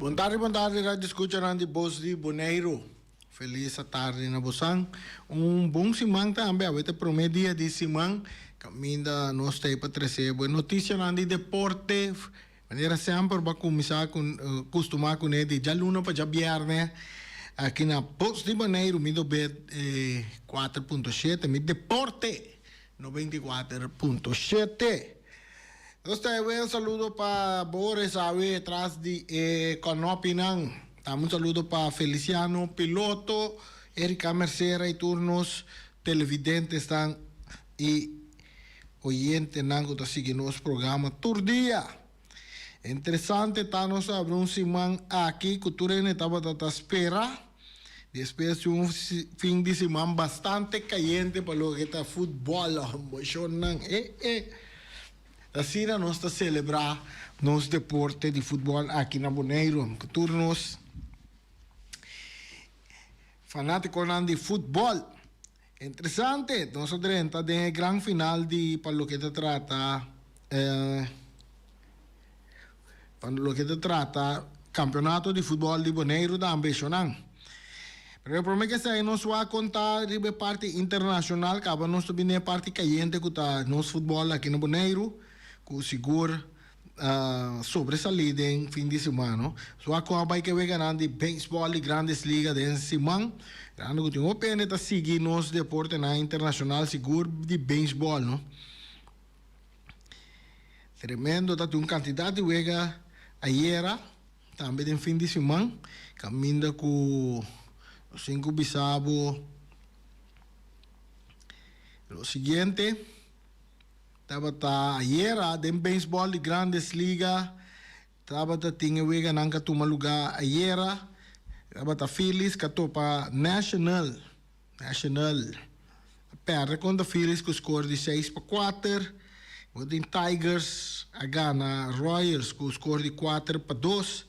Boa tarde, rádio escucha Randy Boss de Boneiro. Feliz tarde na Bosang. Bom simang também, a primeiro dia de simang, caminha nós tem para trazer boa notícia de deporte. Maneira sempre para começar com costumar com ele de luna para já viernes. Aqui na Post de Boneiro, me do bet 4.7, me deporte 94.7. Un saludo para Boris Awe, atrás de Conopinang. Un saludo para Feliciano, piloto, Erika Mercera y turnos, televidentes están y oyentes nango que siguen los programas Turdía. Interesante, estamos abriendo un simán aquí, cultura en etapa de espera. Después de un fin de semana bastante caliente para lo que está fútbol. Assim nós estamos a celebrar nosso deporte de futebol aqui na Boneiro. Turnos fanáticos de futebol. Interessante, nós estamos na grande final de para o que se trata campeonato de futebol de Boneiro da Ambicionang. Pero por mim que sei, nós vamos contar de parte internacional, que nós também é parte caliente que está nosso futebol aqui na Boneiro. Com seguro sobressalida em fim de semana. Só com a que vai ganhando de beisebol e grandes ligas de semana. Grande que tem o pena de seguir nos deporte na internacional seguro de beisebol, não? Tremendo, tá um candidato de wega ayer, também em fim de semana, caminha com os 5 bisabo. O seguinte, estava ayer de beisebol de grandes ligas, estava tinha wega nanga toma lugar ayer, estava Phillies que topa national, perde contra Phillies com score de 6-4, o Tigers a gana Royals com score de 4-2,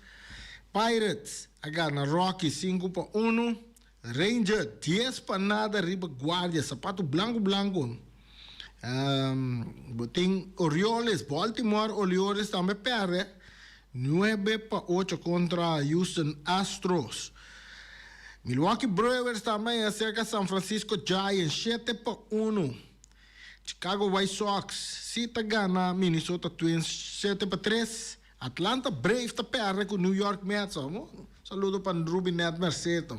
Pirates a gana Rockies 5-1, Ranger 10-0 riba Guardia, sapato blanco. Tem Orioles, Baltimore Orioles também perde 9-8 contra Houston Astros. Milwaukee Brewers também acerca San Francisco Giants 7-1. Chicago White Sox sita gana Minnesota Twins 7-3. Atlanta Braves perde com New York Mets. Saludo para Ruben Net Mercedes.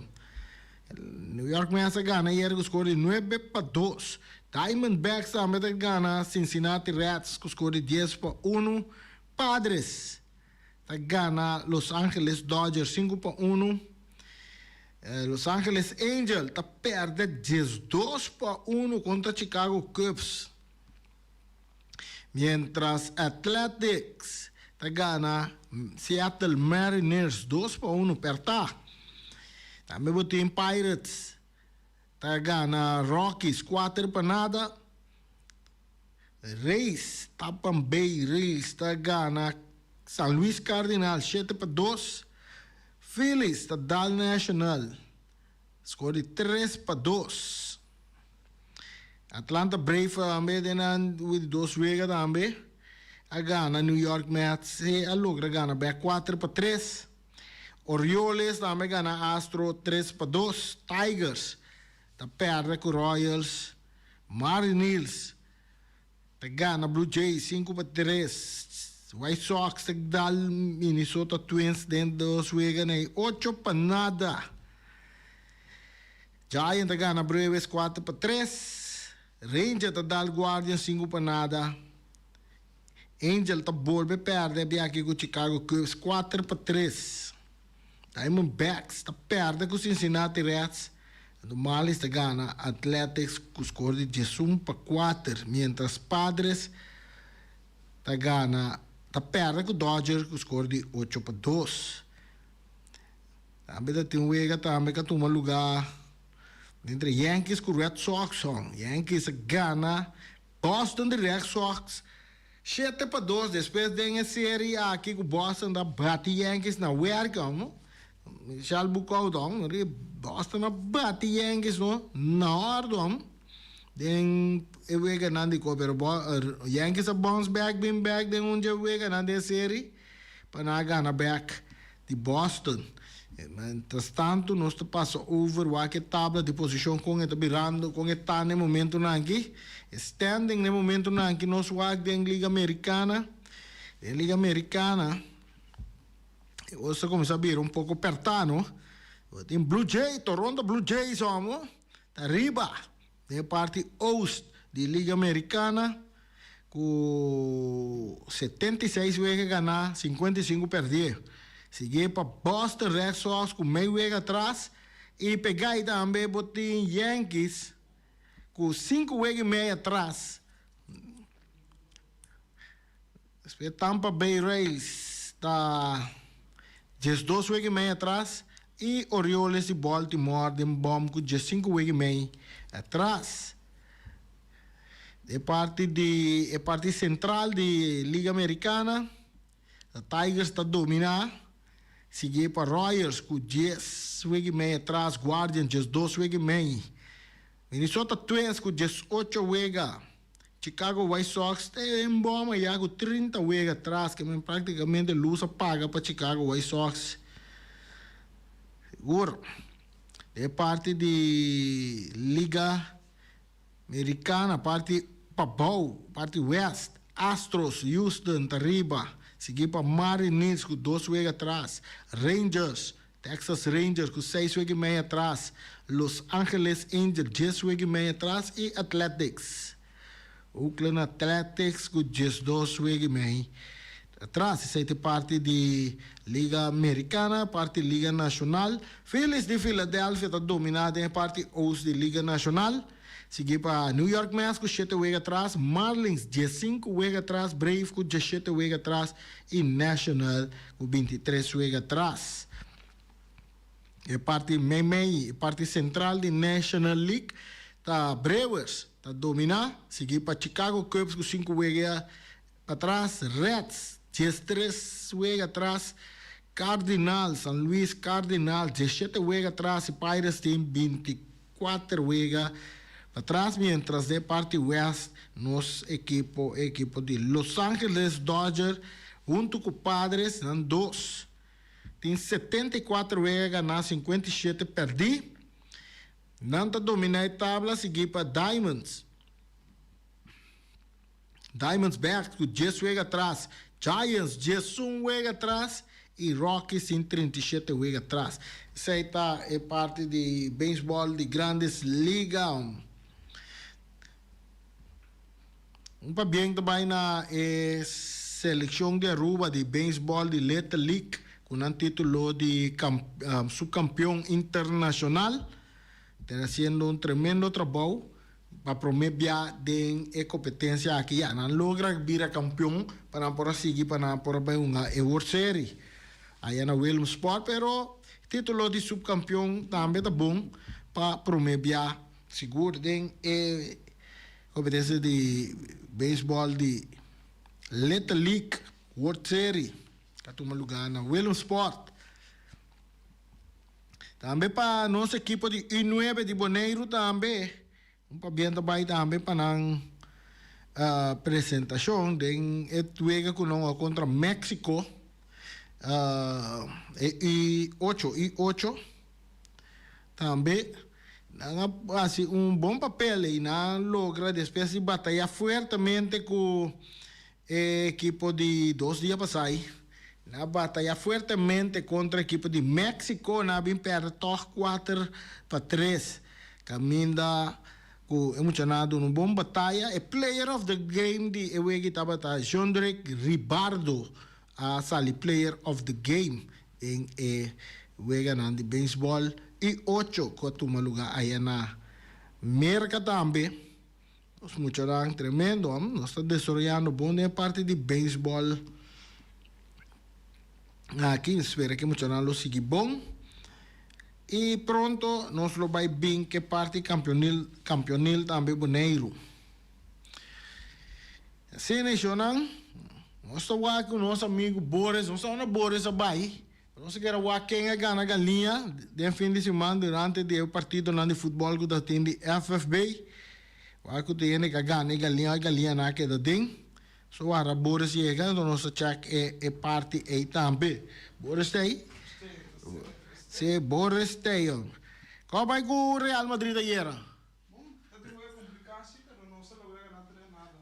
New York Mets gana ayer com score de 9-2. Diamondbacks também gana Cincinnati Reds com score de 10-1. Padres gana Los Angeles Dodgers 5-1. Los Angeles Angels perde 12-1 contra Chicago Cubs. Mientras Athletics gana Seattle Mariners 2-1 perta. Também botem Pirates gana Rockies 4-0. Rays, Tampa Bay Rays gana San Luis Cardinals 7-2. Phillies Dal National score de 3-2. Atlanta Braves também with 2 wegas também. A gana New York Mets a logra gana back 4-3. Orioles também gana Astro 3-2. Tigers perde com Royals. Mariners gana Blue Jays 5-3. White Sox dal Minnesota Twins dentro dos wegas 8-0. Giants gana Braves 4-3. Ranger dal Guardians 5-0. Angel volve perde aqui com Chicago Cubs 4-3. Diamondbacks perde com Cincinnati Reds. Normales gana Athletics com score de 11-4. Mientras Padres gana perde com Dodgers com score de 8-2. Também tem um wega também que toma lugar entre Yankees com Red Sox. Yankees gana Boston de Red Sox 7-2. Depois tem a série aqui com Boston da bate Yankees na welcome. Michel Bucaudong, Boston bate Yankees na ordem. Den wega nandi ko pero Yankees a bounce back, been back den unja wega nandi serie panaga na back de Boston. Mientras tanto, nós passa over o que tabla de posição com ele virando, com ele tá no momento não aqui, standing no momento não aqui nós vai da Liga Americana. A Liga Americana, você começa a ver pouco apertado. Tem Blue Jays, Toronto Blue Jays, vamos, tá arriba, de parte Oeste de Liga Americana, com 76 vezes ganhar, 55 perder. Seguir para Boston Red Sox com meio vezes atrás e pegar aí também botin Yankees com 5 vezes e meio atrás. Tampa Bay Rays está 12 vezes e meio atrás. E Orioles de Baltimore de bom com 5 vezes e meio atrás. De parte central de Liga Americana, a Tigers está dominando. Seguir para Royals com 10 vezes e meio atrás. Guardians 12 vezes e meio. Minnesota Twins com 18 vezes. Chicago White Sox tem bom já com 30 vezes atrás, que praticamente luz paga para Chicago White Sox. Seguro. De parte de Liga Americana, parte Pabau, parte West, Astros, Houston, Tariba, seguir para Mariners com 2 vezes atrás, Rangers, Texas Rangers com 6 vezes e meio atrás, Los Angeles Angels 10 vezes e meio atrás e Athletics. Oakland Athletics com 12 vezes e meio atrás. Essa é parte de Liga Americana, parte de Liga Nacional. Phillies de Filadélfia está dominada em parte Oeste de Liga Nacional. Seguir para New York Mets com 7 vezes atrás, Marlins 15 vezes atrás, Brave com 17 vezes atrás e National com 23 vezes atrás. E parte central de National League, tá Brewers, tá dominar. Seguir para Chicago Cubs com 5 vezes atrás, Reds 13 vezes atrás, Cardinals, San Luis Cardinals 17 vezes atrás e Pirates tem 24 vezes atrás, mientras de parte West, nos equipo de Los Angeles Dodgers, junto com Padres, dan 2. Tem 74 vezes ganhar, 57 perder. Não está dominar a tabla, seguir para Diamonds. Diamondbacks com 10 vezes atrás. Giants, 11 vezes atrás. E Rockies em 37 vezes atrás. Essa aí é parte de beisebol de grandes ligas. Bem também na seleção de Aruba de beisebol de Little League, com um título de subcampeão internacional. Está fazendo tremendo trabalho para promover a competência aqui. Não logra vir campeão para poder seguir para poder uma World Series. Aí na Williamsport, pero título de subcampeão também é bom para promover seguro a competência de beisebol de Little League, World Series, que toma lugar na Williamsport. Também para nossa equipe de I9 de Bonaire também, bem também para a apresentação de juega contra México, I8 também. Assim, bom papel e não logra depois de batalhar fortemente com a equipe de 2 dias passados. Na batalha fortemente contra a equipe de México, na bem perto 4-3. Caminha com emocionado numa boa batalha. E player of the game de Ewegi Tabata, Jondrek Ribardo, a sali player of the game em Ewega de beisebol. E 8 que toma lugar aí na América também. Nós mostramos tremendo, nós estamos desarrollando bom na parte de beisebol. Aqui espero que mostramos siga bom. E pronto, nós lo vai bem que parte campeonil também boneiro. Assim, nós estamos aqui com nosso amigo Boris, nós estamos na Boris abai. Nós queremos quem é ganha galinha de fim de semana durante o partido de futebol que tem de FFB. O que tem que ganha galinha na que tem. So, a Boris chega, então nosso check é parte aí também. Boris aí. Sí, Boris Stadium. ¿Cómo va con Real Madrid ayer?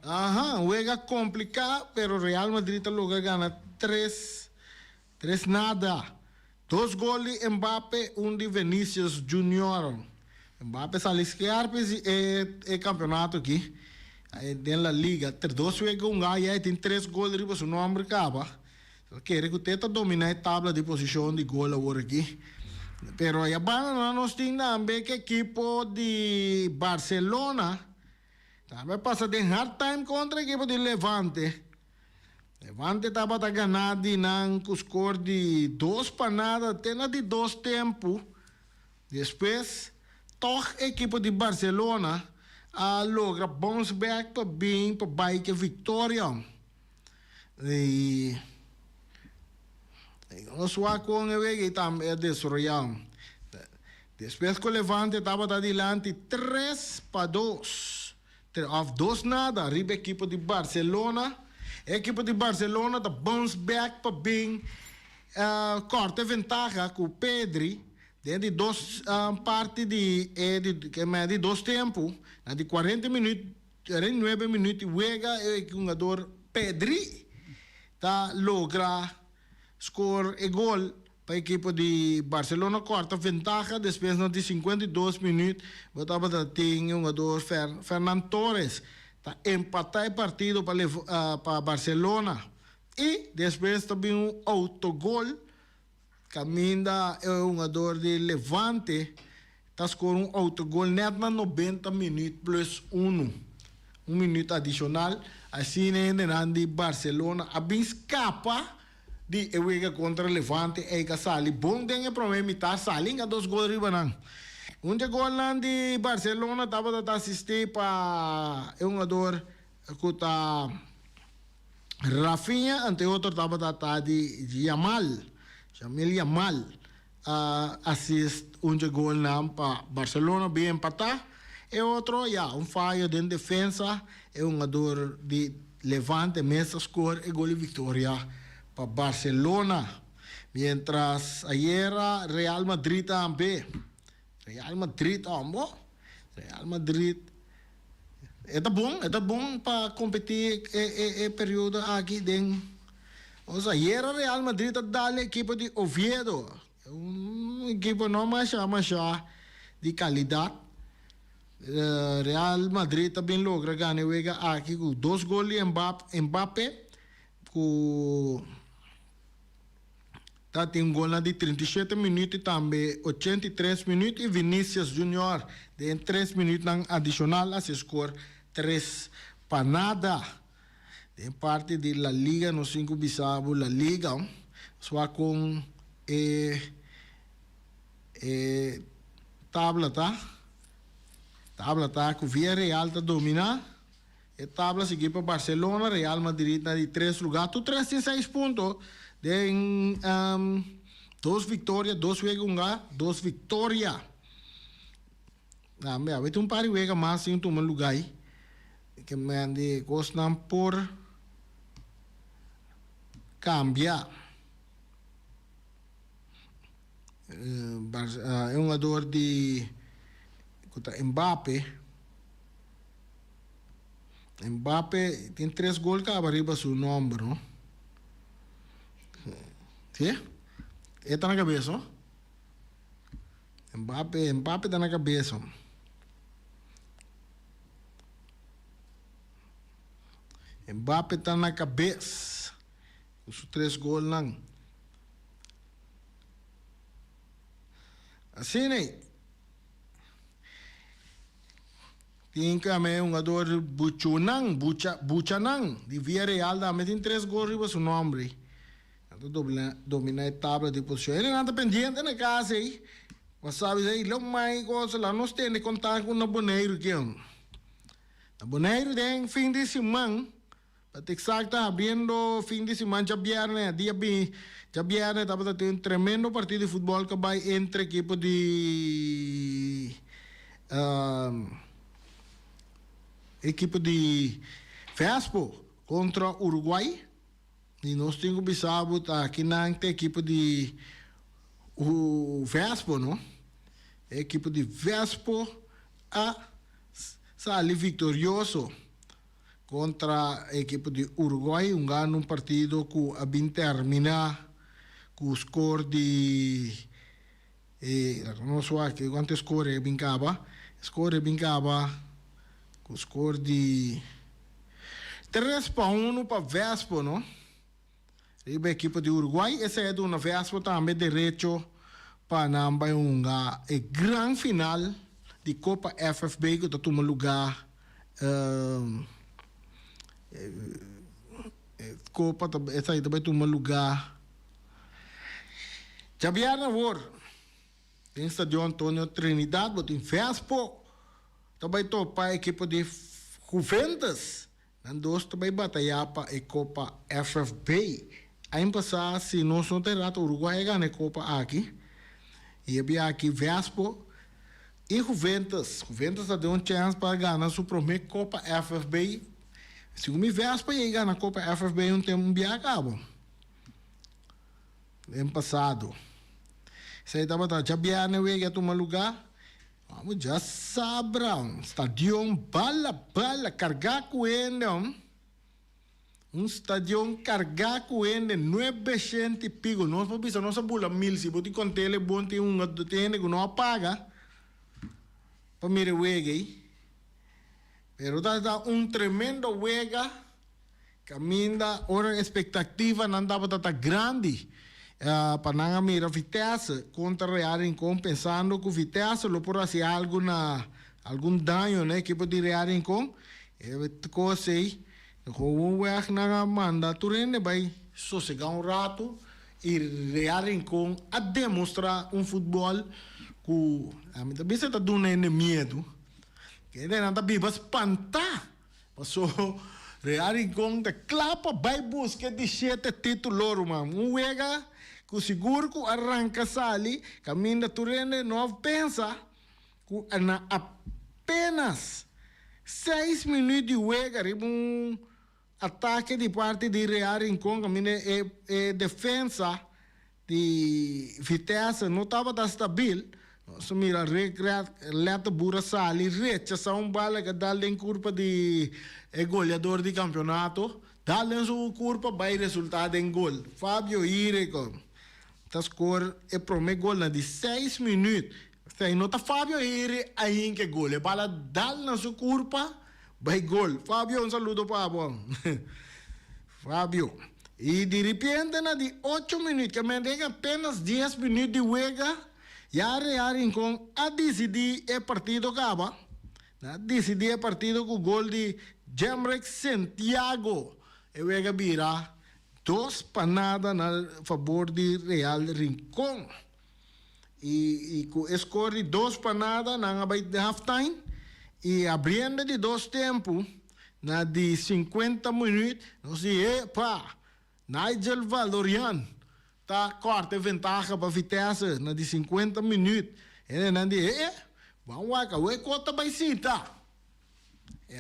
Ajá, juega complicado, pero Real Madrid logra ganar 3 nada. 2 goles de Mbappé, de Vinicius Junior. Mbappé sale esquiar el campeonato aqui. En la liga. 2 juega aí tem 3 goles para seu nome acaba. Quer que você domina a tabla de posição de gol agora aqui. Pero aí nós temos também que equipo de Barcelona também passa de hard time contra a equipe de Levante. Levante estava ganhando com score de 2 para nada, até de 2 tempos. Depois, toch a equipe de Barcelona logra bounce back para bem para bike vitória. E nós vamos com a vez também desarrollado. Depois que o Levante estava adiante 3 para 2. Of 2 nada, arriba a equipe de Barcelona. A equipe de Barcelona está bounce back para bem corta vantagem com o Pedri. Dentro de 2 partes de 2 tempos, de 40 minutos, 49 minutos, juega o jogador Pedri tá logra score e gol para a equipe de Barcelona, corta vantagem, depois de 52 minutos, botava tem um jogador Fernando Torres, tá empatar o partido para Barcelona, e depois também um autogol, caminha um jogador de Levante, tá score um autogol net na 90 minutos plus 1 minuto adicional, assim ainda de Barcelona, a bem escapa di ewega contra Levante e ka sali bom den e problema tá sali nga 2 gols riba nang gol lang di Barcelona tava tá assistir pa um jogador kuta Rafinha ante outro tava tá de Jamil Yamal assist gol nam pa Barcelona bem empatar e outro fallo de defesa e um jogador de Levante mesa score e gol de vitória para Barcelona. Mientras ayer Real Madrid también. Real Madrid está bom para competir el período aquí. O sea, ayer Real Madrid dale equipo de Oviedo. Un equipo no más de calidad. Real Madrid también logra ganar aquí con 2 goles Mbappé. Tem gol de 37 minutos e também 83 minutos e Vinicius Junior de 3 minutos adicional a se score 3 para nada. Tem parte de La Liga no 5 bisabo La Liga só com tabla com Villarreal tá dominar e tabla seguir para Barcelona, Real Madrid na de 3 lugares, tu 3 tem 6 pontos. Den 2 vitórias, 2 juegos, 2 vitórias. Vai ter um par de juegos mais em um lugar que me ande gostam por cambiar. É um jogador de Mbappé. Mbappé tem 3 gols que arriba seu nome, não? ¿Sí? Está na cabeça, ¿no? Mbappé está na cabeça. Mbappé está na cabeça. Os 3 gols lang. Assim, né? Tem também um jogador Buchanang, de Villarreal, também tem 3 gols riba seu nome. Dominar a tabla de posição. Ele não está pendente na casa aí. Mas sabe aí, logo mais coisa lá, nós temos contato com o Boneiro aqui. O Boneiro tem fim de semana. Para estar tá abrindo fim de semana, já viernes, estava tendo um tremendo partido de futebol que vai entre a equipe de Vespo contra Uruguai. E nós temos bisabo aqui na equipe de o Vespo, não? A equipe de Vespo a sair vitorioso contra a equipe de Uruguai, um partido que a bem terminar com o score de não sei quanto score brincava com o score de 3-1 para Vespo, não? E a equipe de Uruguai, essa é de uma Vespo também direito para uma grande final de Copa FFB que está tomando lugar Copa essa aí também tomando lugar Javiana War tem estádio Antônio Trinidad botem Vespo também topa a equipe de Juventus nós também batalhar para a Copa FFB aí passar se nós não terá o Uruguai ganha a Copa aqui e havia aqui Vespo e Juventus deu uma chance para ganhar sua primeira Copa FFB. Se o Vespo ia ganhar a Copa FFB um tempo bem acabou. Ano passado. Se aí estava já bem na tomar lugar, vamos já sabrão. Estádio bala cargar com ele, estádio cargar com ele 900 e pico. Nós vamos pensar nossa bula 1000 se botar com tele bom tem tem que não apaga. Para mire wega pero dá tremendo wega caminda ora expectativa não dava tanta grande para não mira Vitesse contra Real Rincón pensando que Vitesse lo por hacer algum dano né que pode Real Rincón coisa aí o weg não manda turene vai sossegar rato e Real Rincón a demonstrar futebol que a mim também está dando medo que ele não está vivo espantar passou Real Rincón da clapa vai buscar de 7 títulos mano wega que seguro que arranca sali caminho da turene não pensa que na apenas 6 minutos de wega ataque de parte de Real Rincón caminho defesa de Vitesse não estava estável. So mira, leta bura sali, rechaça bala que dá em curva de goleador de campeonato, dá em sua curva, vai resultado em gol. Fábio Irico, tá score é primeiro gol de 6 minutos. Aí não tá Fábio Irico aí que gol, é bala dá na sua curva, vai gol. Fábio, saludo para bom. Fábio. E de repente, de 8 minutos, que me deu apenas 10 minutos de wega, já Real Rincón a decidir o partido acaba. Decidir o partido com o gol de Jemrek Santiago. E wega vira 2 panadas a favor de Real Rincón. E com o score de 2 panadas na halftime. E abrindo de 2 tempos, de 50 minutos, nós dizemos, Nigel Valorian tá corta vantagem para Vitesse de 50 minutos. Ele não diz, vamos lá, o Costa vai sentar.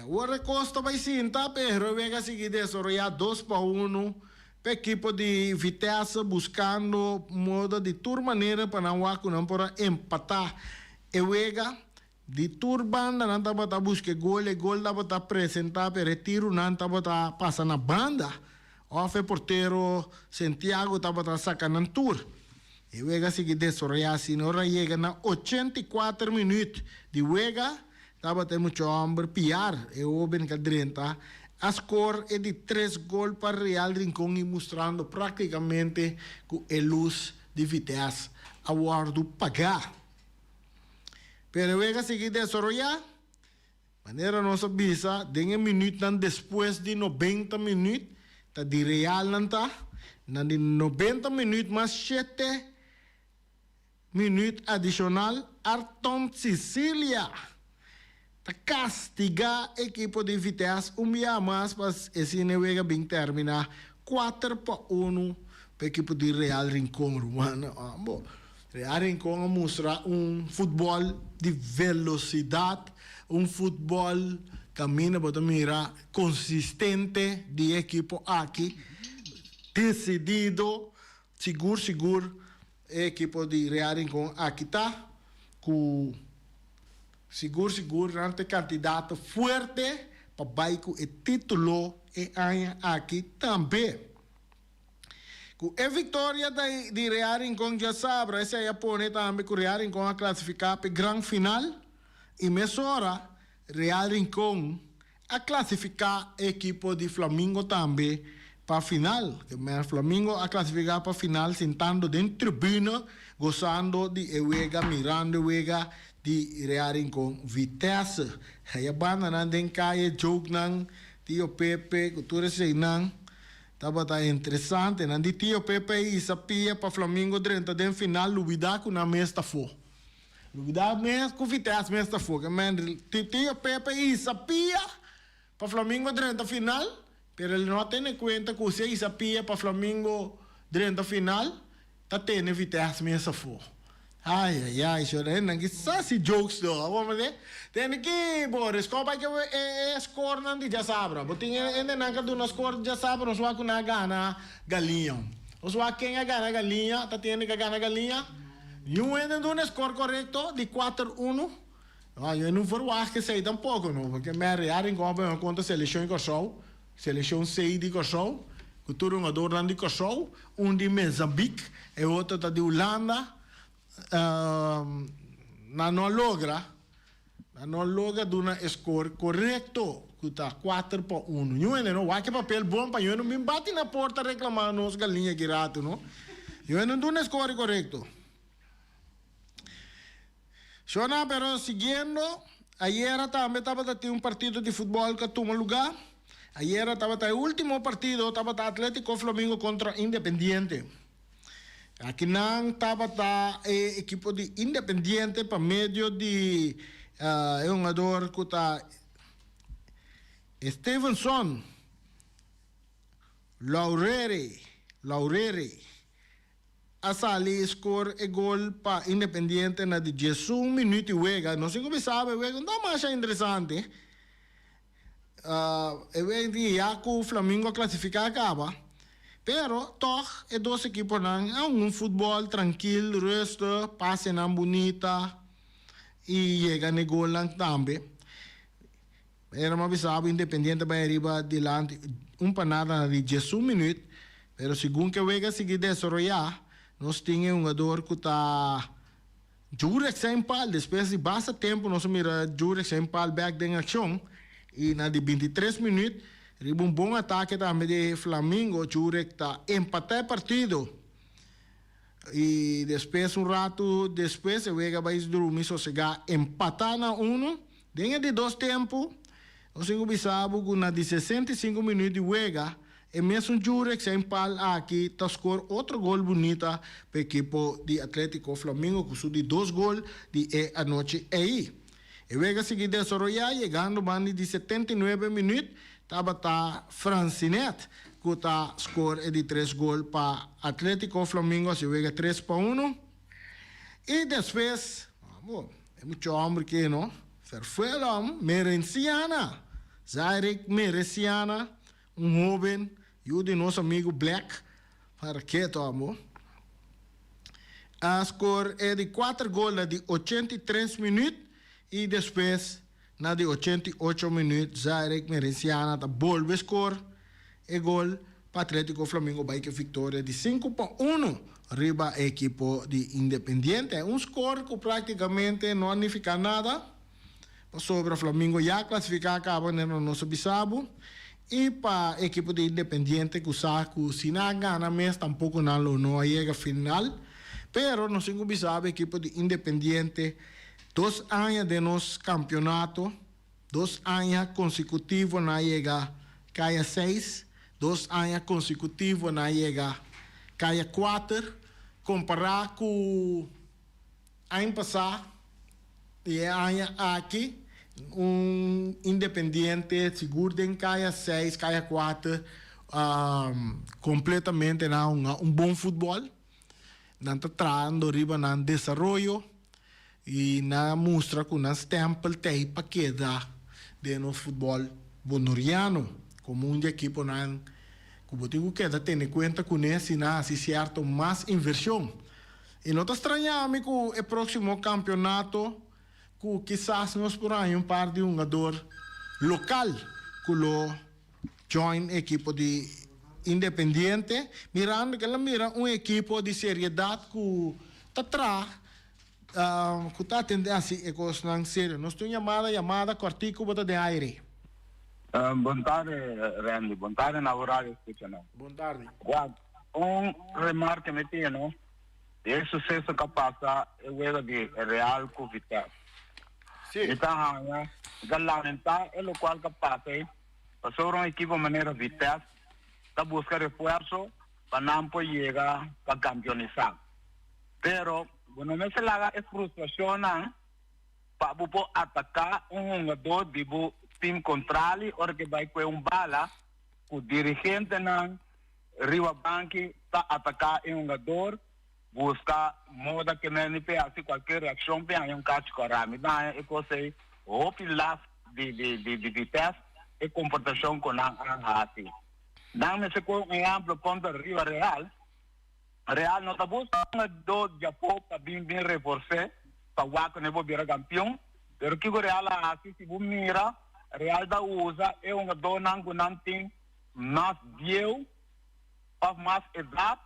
O Costa vai sentar, pero vai seguir desarrollar 2-1 para a equipe de Vitesse buscando modo de toda maneira para não para empatar. E Vega de turbanda não estava a buscar gol estava a apresentar, pero retiro não estava a passar na banda. O porteiro Santiago estava sacando um tour. E o Vega seguir desarrollar, se não chega na 84 minutos de Vega, estava tendo muito homem piar, e o Ben Cadrenta. A score é de 3 gols para Real Rincón e mostrando praticamente que a luz de Vitesse a guardo pagar. Pero o Vega seguir desarrollar, maneira nossa visa, 10 minutos depois de 90 minutos, de Real nanta na 90 minutos mais 7 minutos adicional Arton Sicilia ta castigar a equipe de Vitesse dia mais para esse nevega bem terminar 4-1 para a equipe de Real Rincón Romano. Real Rincón mostra futebol de velocidade, futebol camina para mirar consistente de equipo aqui, decidido, seguro, equipo de Real Rincón aqui está com seguro ante candidato forte para baixo o título e aqui também. Com a vitória de Real Rincón já sabe, essa aí põe também que o Real Rincón a classificar para a grande final e mesora Real Rincón a classificar a equipe de Flamengo também para a final. O Flamengo a classificar para a final sentando dentro da tribuna, gozando de Ewega, mirando Ewega de Real Rincón Vitesse. Aí a banda não tem caia jogo não, tio Pepe, cultura sei não. Estava interessante, não de tio Pepe e sabia para Flamengo dentro da final, luvidar com a mesta for. Luvidar mesmo com Vitesse mesta for. Tio Pepe e sabia para Flamengo dentro da final, pero ele não tem em conta que você sabia para Flamengo dentro da final, tá tendo Vitesse mesta for. Ai, chorando, que só se jokes do, vamos ver. Tem que, Boris, como é que é score não de já sabe, botinha ainda não que do no score já sabe, nós vamos na gana galinha. Nós vamos quem a gana galinha, tá tendo que gana galinha. E um ainda do no score correto de 4-1. Eu não vou que sei tampouco, não, porque me rear em conta seleção em Kosovo, seleção 6 de Kosovo, que tudo um ador de Kosovo, um de Moçambique, e outro tá de Holanda. Não logra de uma score correto que está 4-1. Eu ainda não vai que papel bom para eu não me bate na porta reclamando os galinhas que rato, não? Eu ainda não dou score correto. Shona, pero siguiendo, ayer também estava tendo partido de futebol que toma lugar. Ayer estava o último partido, estava Atlético Flamengo contra Independiente. Aqui não estava o equipo de Independiente para meio de um jogador que está Stevenson Laurere a salir score e gol para Independiente na de 11 minutos e wega. Não sei como sabe, wega não mais interessante. E de o Flamengo classificar acaba. Pero, toch, é dois equipos não, futebol tranquilo, resto, passe na bonita e chega no gol também. Era uma visão Independiente para arriba delante, panada de 11 minutos, pero segundo que vega seguir desarrollar, nós tínhamos jogador que está Jurex sem pal, depois de bastante tempo, nós mira Jurex sem pal back em ação, e na de 23 minutos, riba bom ataque também de Flamengo, Jurek está empatar o partido. E depois, rato depois, o Vega vai dormir sossegar, empatar na 1, dentro de 2 tempos, nós temos que na de 65 minutos de Vega, e mesmo Jurek sem pal aqui, está score outro gol bonito para o equipo de Atlético Flamengo, com de 2 gols de a noite aí. E Vega seguir desarrollar, chegando de 79 minutos, estava Francinet, que está score de 3 gols para Atlético Flamengo, se vega 3-1. E depois, é muito homem que não, Ferfuelo, Merenciana, Zairek Merenciana, jovem, e o de nosso amigo Black, para que, amor? A score é de 4 gols de 83 minutos, e depois, na de 88 minutos, Zairek Merenciana volve a score e gol para Atlético Flamengo vai que vitória de 5-1 arriba a equipo de Independiente. É score que praticamente não significa nada. Sobre o Flamengo já classificar acaba no nosso bisabo. E para a equipo de Independiente que saco se não ganha mesmo tampouco não chega a final. Pero no sei como sabe a equipo de Independiente 2 anos de nosso campeonato, 2 anos consecutivos na chega caia 6, 2 anos consecutivos na chega caia 4, comparar com ano passado e ano aqui, Independiente seguro em caia 6, caia 4, completamente bom futebol, não está trazendo riba no desenvolvimento e na mostra com nas tempos tem para quedar de no futebol bonoriano como equipo não como digo queda ter em conta com esse na se certo mais inversão E não está estranhando que o próximo campeonato, que quizás nós por aí par de jogador local, que lo join equipo de Independiente, mirando que ela mira equipo de seriedade que está atrás, que está atendendo assim, coisas não sério. Nós temos chamada cortico bota de aire. Boa tarde, Randy. Boa tarde, na horário escutando. Boa tarde. Remarque me tinha, não? E sucesso que passa é o erro de Real com Vitesse. Sim. Então, lamentar é o qual que passa, passou uma equipe maneira Vitesse, está buscando reforço para não poder chegar para campeonizar. Pero, quando me se laga é frustração, para poder atacar jogador de time contrário, ou que vai com bala, o dirigente não, Rivabanque, está atacar jogador, buscar moda que não é assim qualquer reação, tem um caso de corame. Então, é que o pilar de Vitesse é comportação com a assim. Não me se com exemplo contra Riva Real. Real não está buscando do Japão para bem reforçar, para o Waco não virar campeão. Pero que o Real assim, se você mira, Real da usa é um dona que não tem mais deu, para mais idade,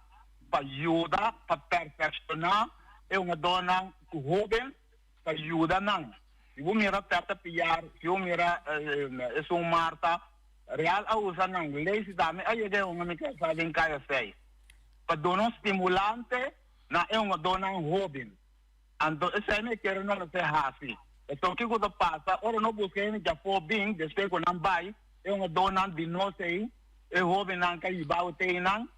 para ajudar, para perfeccionar, é uma dona jovem, para ajudar não. Se você mira Tata Piar, se você mira é Marta, Real a usa não, leis dame, aí é uma mica sabem caia sei. Para donar estimulante, na é uma dona jovem. Então, esse é que não se assim. Então, o que você passa, ora não busquei já for bem, depois que não vai, é uma dona de não sei, é jovem não que vai o ter não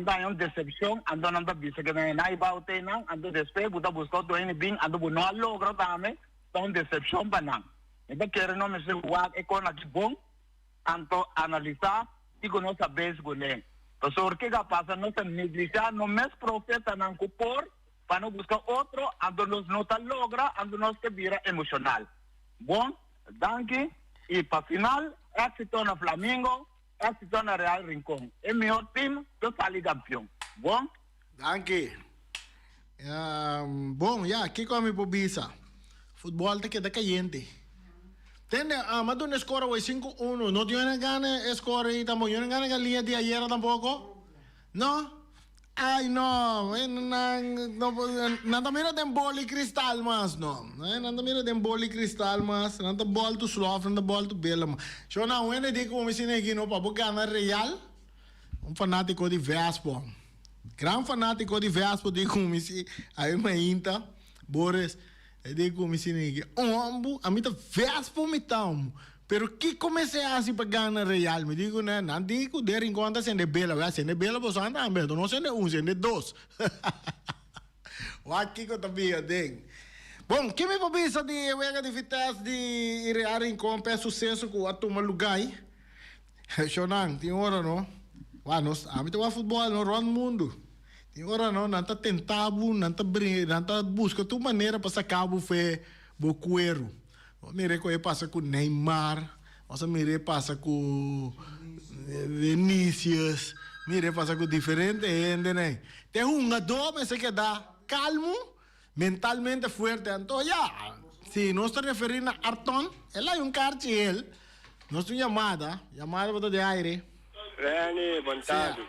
dá uma decepção, ando não dá bisa que não vai o ter não, ando depois você buscar do ele bem, ando não logra também, então decepção para não. Então, quero não me ser o é com a bom, então analisar e que não saber se conhece. Então, o que passa, não se negligenciar, no mês profeta não cupor, para não buscar outro, ando não está logra, ando não se vira emocional. Bom, danke, e para final, éxito na Flamengo, éxito na Real Rincón. É o melhor time que fale campeão. Bom? Danke. Bom, aqui com a minha pobisa. Futebol está que caliente. Entende? Mas tu não score hoje 5-1. No tiene gana score y tampoco. Yo no gana el día de ayer tampoco. ¿No? Ay, no. Nada mira de bola y cristal más, no. Nada mira de bola y cristal más. Nada bola tu slof, nada bola tu bela más. Yo no, bueno, digo como si aquí no para ganar Real. Un fanático de Vespo. Gran fanático de Vespo, digo como si aí uma inta, Boris. Eu digo como se ninguém, a mim tá Vespo me tamo. Pero que comecei assim para ganhar Real? Me digo, né? Não digo, der em conta sendo bela, sendo bela, você anda a não sendo sendo dois. O aqui que eu também tenho. Bom, que me pensa de Wega de Vitesse de Real em compra sucesso com a turma lugar? Shonan, tem hora não? A mim tá futebol no round mundo. Tem hora não, não tá tentando, não tá brincando, não tá buscando tua maneira para sacar o fé, o cuero. Mire que passa com Neymar, nossa mire passa com Vinícius, mire passa com diferente gente, né? Tem jogador, mas que dá calmo, mentalmente forte. Então, se nós estamos referindo a Arton, ele é carte ele. Nós temos chamada para de aire. Rani, boa tarde.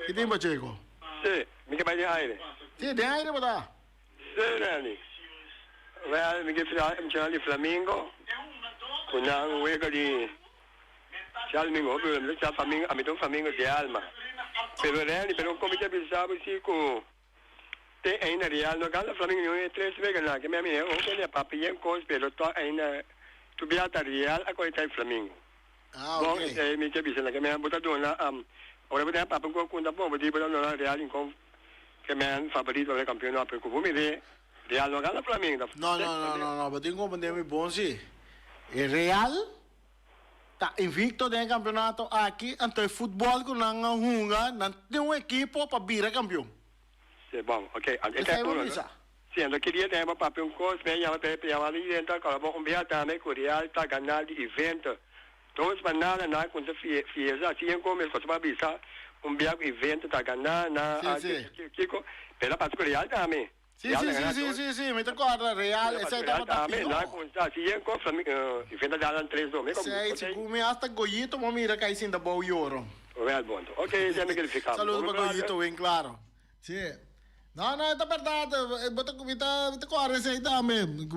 Que tem, Pacheco? Sim, me vai de aire. Sim, de aire, para. Sim, Rani. Real, me quer de Flamengo. Quando eu vou de Flamengo, eu já Flamengo, a mim tem Flamengo de alma. Pero Rani, pero como já pensava se com tem ainda Real, no caso Flamengo não é 3 vezes lá, que minha amiga, eu queria papinho com pero tô ainda tu biata Real, agora tem Flamengo. Ok. Bom, me quer pensar que minha botar dona ora vediamo papà con da bomba di però non Real in che mi hanno favorito il campionato per come vede Real no gana Flamengo. No, mas tem como entender bom sim. O Real está invicto no campeonato aqui, então futebol que não junga, não tem uma equipe para virar campeão. Sim, bom, ok. Sì, ando queria ter uma papel com bem já até já ali dentro cara bom bem também com Real tá ganhando evento. Todos banana na quando fieza assim como es para bisa viaje evento tá ganhando na Kiko, pela parte Real também. Sim, me recorda, Real, essa Real também, lá com assim, com evento da Alan 3 domingo. Sei, come hasta Goyito, mo mira que ainda bom euro. Real bom. Ok, já me verificamos. Saludos para Goyito, bem claro. Sim. Não, é verdade. Bota corre sei também.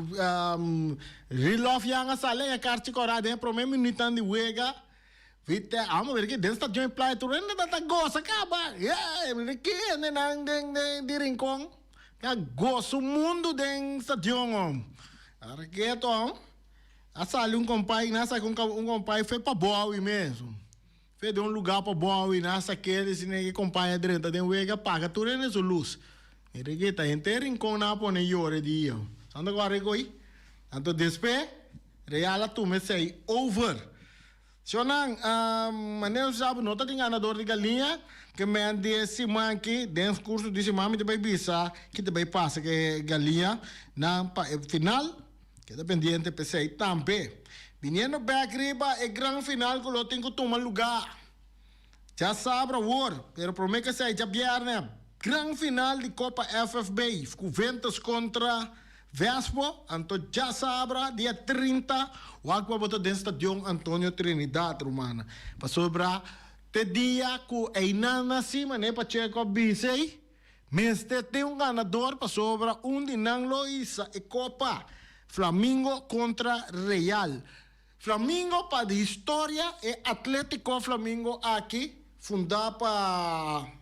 Relof yang sale ya karchi corada, pro mesmo minuto de wega. Vite, amo ver que dentro da joint play tu renda da goza acaba. Yeah, que né nang de rincón. Que gozo mundo dentro stadion. Arqueto. A sale compadre, nessa com compadre foi para Boa mesmo. Fez de lugar para Boa e nessa aquele se nem compadre dentro de wega paga tu renda sua luz. Irigita inteiro rincón na pone yore dia. Sando agora coi. Anto despe reala tu me sei over. Sonang, maneiro sabe, não tem ganador de galinha, que me ande se manque, dentro curso de semana, me vai bisa, que te vai passar que galinha, na final, que dependiente pensei também. Viniendo back riba, é grande final, que eu tenho que tomar lugar. Já sabe, war, pero prometo que sei, já viernes, grande final de Copa FFB, Juventus contra Vespo, então já sabra, dia 30, o água botou dentro do estadião Antônio Trinidad, romana. Para sobrar, te dia que é inana cima, né, para checar o bisei, mas tem ganador para sobrar de Nanglo e Copa, Flamengo contra Real. Flamengo, para a história, é Atlético Flamengo aqui, fundado para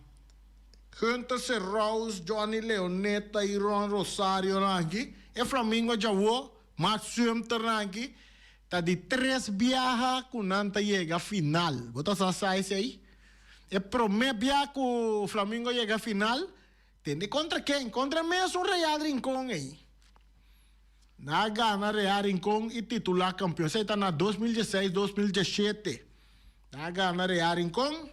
Hunter Serraus, Johnny Leoneta e Ron Rosario aqui. E Flamengo já o Maxim Terranqui. Tá de 3 viajes com nanta chega final. Bota essa size aí. E primeiro viagem que o Flamengo chega a final. Tem de contra quem? Contra mesmo Real Rincón aí. Na gana Real Rincón e titular campeão. Você está na 2016, 2017. Na gana Real Rincón.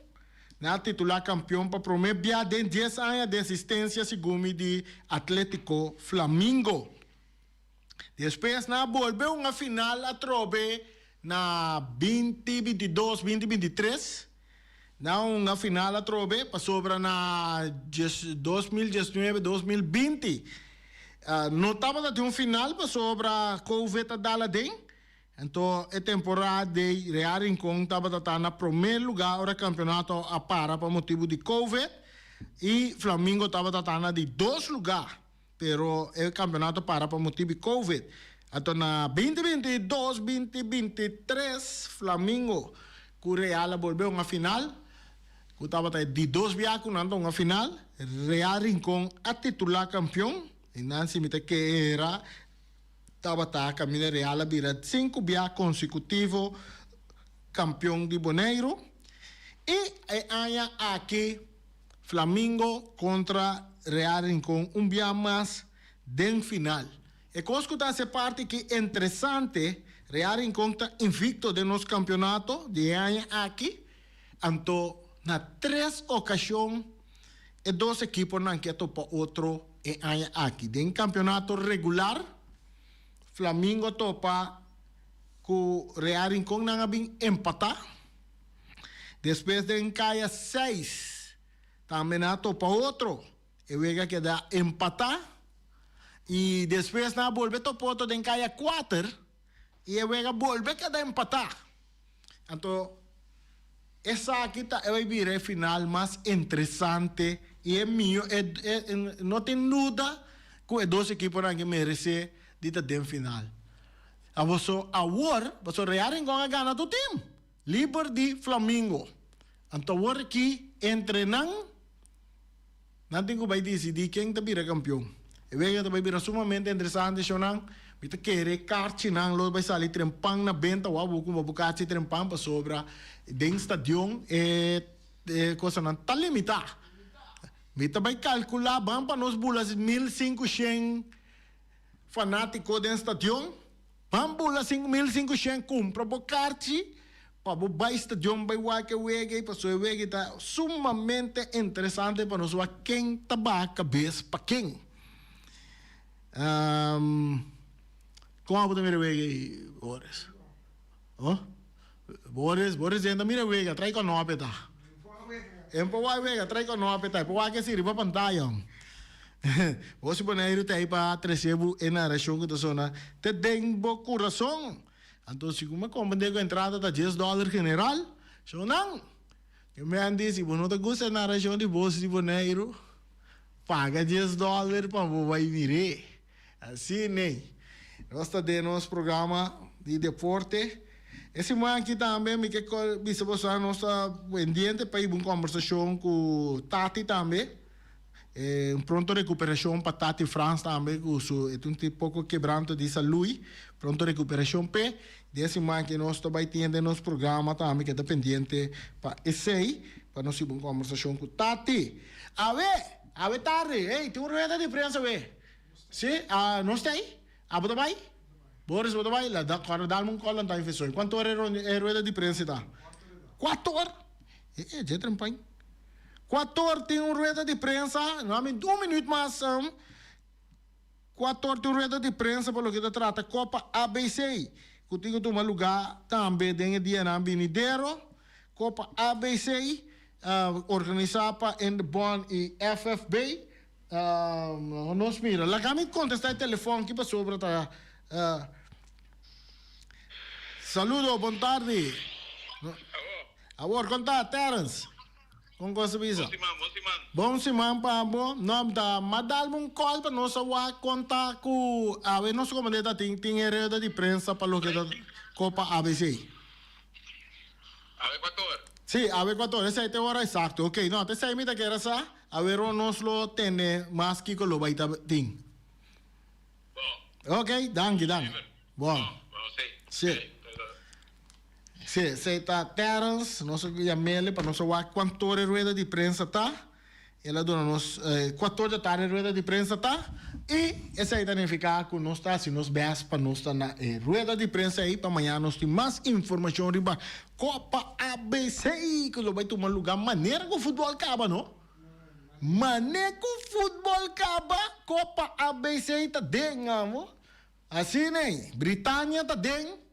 Na titular campeão para primeiro viagem de 10 anos de assistência segundo de Atlético Flamengo. Depois, na volveu uma final a trobe na 2022, 2023. Na uma final a trobe para sobra na 2019, 2020. Não estava de final para sobra Covid a Daladem. Então, a temporada de Real Rincón estava na primeiro lugar do campeonato a para motivo de Covid. E Flamengo estava na de 2 lugares. Pero o campeonato para motivo de Covid. Então, na 2022, 2023, Flamengo, com Real, volveu uma final. Que estava de 2 viagens, uma final. Real Rincón, a titular campeão. E não se mete que era. Estava a caminhar Real, vira 5 viagens consecutivos, campeão de Boneiro. E aí, aqui, Flamengo contra Real Rincón, dia mais de final. E conosco essa parte que é interessante, Real Rincón está invicto de nosso campeonato, de ano aqui. Então, na 3 ocasiões, e 2 equipos não querem para outro e ano aqui. De campeonato regular, Flamengo topa com Real Rincón não bem empatar. Depois de caia 6, também não topa outro. E vega que dá empatar. E depois na volve topa outro de caia 4. E vega volve que dá empatar. Então, essa aqui vai vir a final mais interessante. E é meu, não tem dúvida que os 2 equipos que merecem dita dem final. Aboso award, baso Real Rincón a gana do team. Liberty Flamengo. Anto war aqui entrenang. Nanti ko vai decidir quem tá vira campeão. E vega vai vira sumamente interessante sonang. Bita querer carti nang lo vai salir trempang na benta wa buku mabukachi trempang pa sobra ding stadion coisa não tá limitada. Bita vai calcular bam pa nos bulas 1.500 fanático do estadião, pambula 5.500 compra o karte, para o bairro estadião vai o wege, para o wege está sumamente interessante para nós ver quem está a cabeça para quem. Como é que você wege, Boris? Boris ainda mira wege, trai com nove tá. En Pawai Vega, trae con no apetite. Pawai que sirve para pantalla. Vos se pone ir te para 300 en la región que te zona. Te den bo corazón. Entonces, si como comprende que entrada está $10 general, sonan. Que me han dicho, si vos no te gusta en la región de vos, si pone ir, paga $10 para vos vai mire. Assim, né? Nós temos programa de deporte. Esse manhã aqui também, me que bisa você nós está pendiente para ir uma conversação com Tati também. Pronto recuperação para Tati France também, com um pouco quebranto de saúde. Pronto recuperação P. Desse manhã que nós também temos nosso programa também que está pendente para esse aí, para nós ir uma conversação com Tati. A ver tarde, ei, tem uma rueda de prensa, ver. Sim, não está aí? Bota vai? Boris, bota vai? Para dar um colo na infecção. Quanto hora é rueda de prensa está? 4 horas? Já trampai. 4 horas tem uma rueda de prensa, não há 1 minuto mais. 4 horas tem uma rueda de prensa para o que trata Copa ABC. Que tem que tomar lugar também dentro do dia na Binideiro. Copa ABC, organizada para Endebon e FFB. Nos mira, lá que me contestar o telefone que passou para tá. Saludo, boa tarde. Agora, conta, Terence. Como você visa? Bom semana, Pablo. Não, tá, mas dá um call para nós contar com a nossa comunidade tem hereda de prensa para o que da Copa ABC. AB4. Sim, AB4, essa é a hora exata. Ok, não, essa é a minha que era essa. A ver, nós lo temos mais que o vai estar tem. Ok, danke. Bom. Sim. Se está Terence, nós chamamos para nós falar quanto hora rueda de prensa tá. Ela dona nos 4 da tarde rueda de prensa tá. E essa aí também ficar com nós tá, se nós bes para nós tá na rueda de prensa aí para amanhã nós tem mais informação riba Copa ABC que vai tomar lugar maneira que o futebol acaba, não? Maneira que o futebol acaba, Copa ABC tá dentro, assim, né? Britânia tá dentro.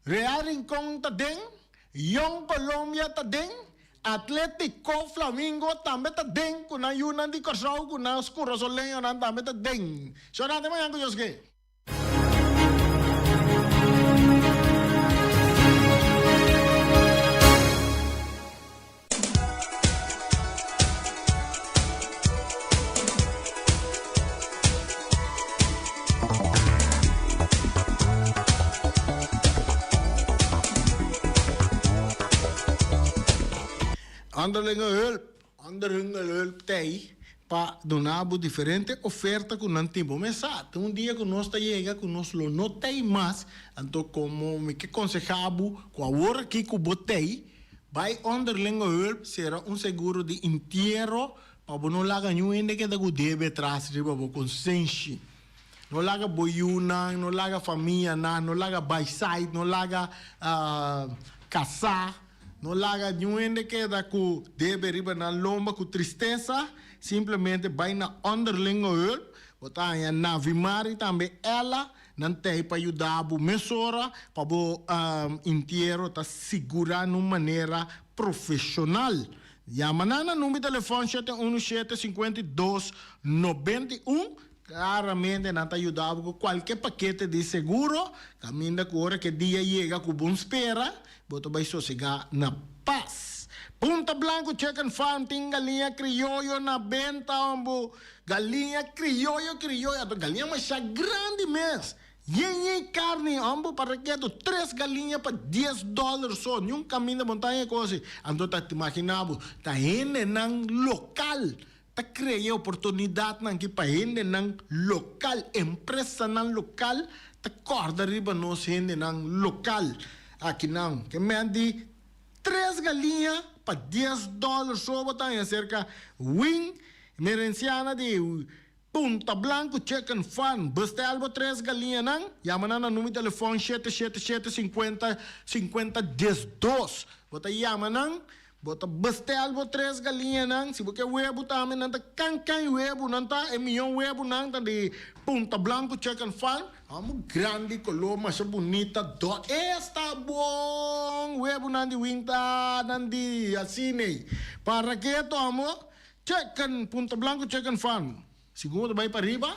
Real Rincón tá dentro, Young Colômbia tá dentro, Atlético Flamengo também tá dentro, com a Yunan de Corsau, com a Escuro Solenho também tá dentro. Chorando de manhã com os que? Underlinge hulp tem para donar diferente oferta com não tem bom mensagem. Um dia que nós chega, que nós não tem mais, então como me que aconselhava, com a hora que eu botei, vai underlinge hulp será seguro de inteiro para não lagar nenhum que deve atrás de para consciência. Não laga boiuna, não laga família, não laga baisai, não laga caçar. Não laga nenhum que da ku debe riba na lomba com tristeza, simplesmente vai na underling hulp, botar na vimari também ela não tem para ajudar a mesora para o inteiro tá segurar de maneira profissional. Chama na número de telefone 717-5291. Claramente não está ajudando com qualquer paquete de seguro. Caminha com hora que dia chega com bom espera. Boto vai sossegar na paz. Punta Blanco Chicken Farm tem galinha criollo na venta, ambo. Galinha criollo. Galinha mais grande mesmo. E carne, ambo, para que 3 galinhas para $10 só. Nenhum caminho da montanha coisa. Então tá te imaginando, tá indo nang local. Tá cria oportunidade nang que para indo nang local, empresa nang local, tá corda riba nós indo nang local. Aqui não, que me andi 3 galinhas para $10 só, botar em cerca wing, merenciana de Punta Blanco Chicken Farm. Basta algo 3 galinhas não? Chama na número de telefone 777-50-50-12. Bota chama não? Bota bestel bo 3 galinha nang, si boke huevo também nanta can huevo nanta, milhão huevo nanta de Punta Blanco Chicken Farm. Amo grande color, mas bonita. Está bom huevo nandi winta nandi asine. Para que to amo chicken Punta Blanco Chicken Farm. Segundo vai para riba.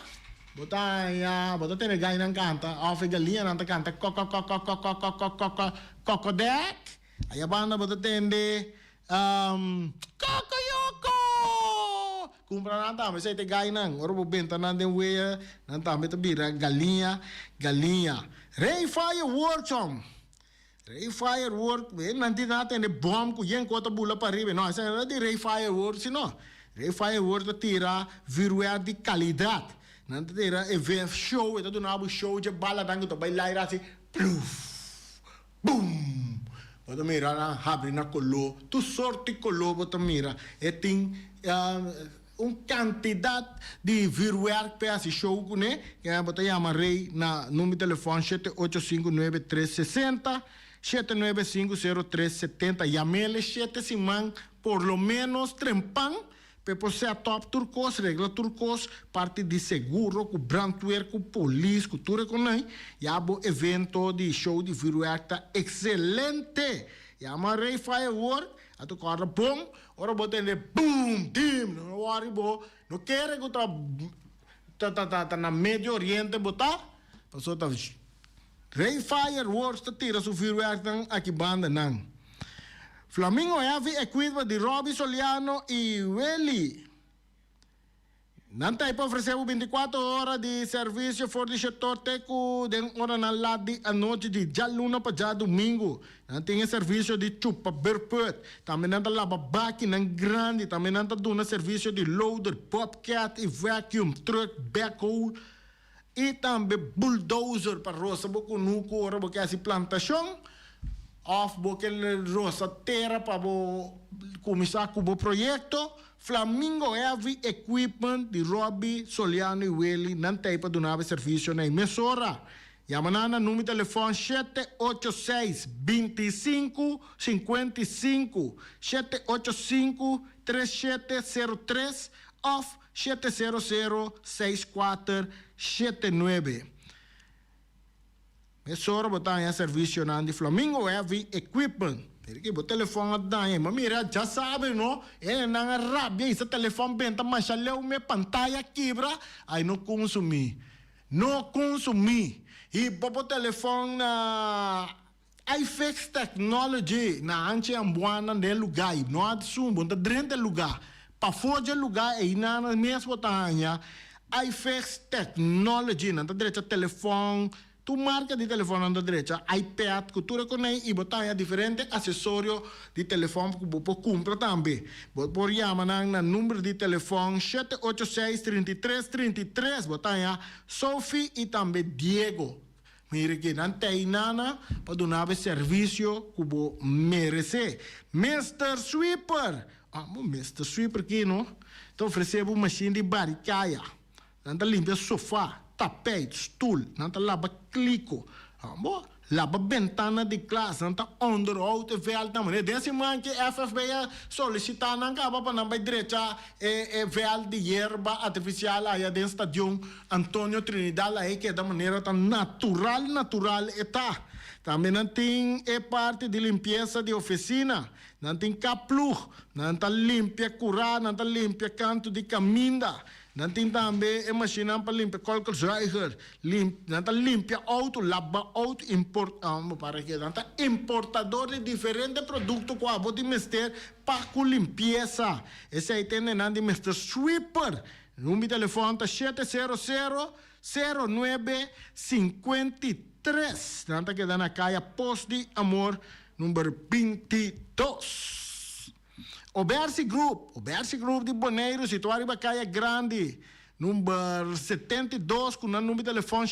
Bota tem gai nang canta, off galinha nanta canta cocodec. Aí a banda bota tende Cocoyoco! Kumpra nanta, mas aí tem gai nang. Ora bo benta nante weia, nanta meta bira galinha. Ray Fireworks Ray Fireworks, nanti natin bom ku yen kota bula para riba. No, essa é de Ray Fireworks, no. Ray Fireworks tira viruer de qualidade. Nanti tira event show, itu tu nabu show je bala dangu to bai laira si pluf. Boom! Bota mira na habri na color, tu sorte color bota mira. E tem quantidade de viruer para esse show né? Que bota chama Ray na número de telefone 7859360 7950370. Llamele 7 simang por lo menos trempan. Pero se a top turcos, regla turcos, parte de seguro, com brandweer, com polícia, com tudo com nós. E há evento de show de viruerta excelente. E há uma Ray Firework, a tu corda bom, ora botar boom, team, não worry bo, não quer que tá na Médio Oriente botar, passou tá Ray Fireworks tá tira su viruerta aqui banda não. Flamingo Heavy Equipment de Robbie Soliano e Welly. Nantay pa ofereceu 24 horas de serviço for de setor teco de hora na ladi a noite de já luna para já domingo. Tem serviço de chupa berput. Também nanta lava baki ng grande. Também nanta duna serviço de loader, bobcat e vacuum truck, backhoe. E também bulldozer para roça boco nuco ora boque assim plantação. Of boque roça terra para começar com o projeto. Flamingo Heavy Equipment de Robbie Soliano e Welly nantay para donar serviço na emissora. Yamanana número de telefone 786-2555 785-3703 of 700-6479. Emissora botar serviço na de Flamingo Heavy Equipment. Porque o telefone daí, mas mira, já sabe, não? É na rabia, esse telefone benta, mas já leu minha pantalla quebra, aí não consumi. E o telefone na iFix Technology, na anche ambuana de lugar, não há de sumbo, não dentro do lugar. Para fora do lugar, aí na mesma botanha, iFix Technology, na direita telefone. Tu marca de telefone na direita, iPad, cultura com aí e botar diferente acessório de telefone que você compra também. Por chamar na número de telefone 786-3333, botar Sophie e também Diego. Mire que não tem nada para dar serviço que você merece. Mr. Sweeper. Mr. Sweeper aqui, não? Então oferecemos uma machine de barricaia. Não limpa sofá. Tapete, stoel, nanta laba clico, laba ventana de classe, nanta onderhoud e veel tamane. Desse man que FFB solicitar não acaba para não vai direita veel de hierba artificial aí dentro do estádio Antônio Trinidad aí que da maneira tão natural está. Também não tem parte de limpeza de oficina, não tem caplu, não tá limpia curar, não tá limpia canto de caminda. Não tem também a máquina para limpar qualquer dreiger, não tá limpia auto, lava auto, para que não tá importador de diferentes produtos com a bota mister para com limpeza. Esse aí tem não de Mr. Sweeper. Número de telefone tá 700-0953. Não tá quedando na caia Post de Amor, número 22. Obersi Group de Boneiro, situado em Bacaia Grande, número 72, com o número de telefone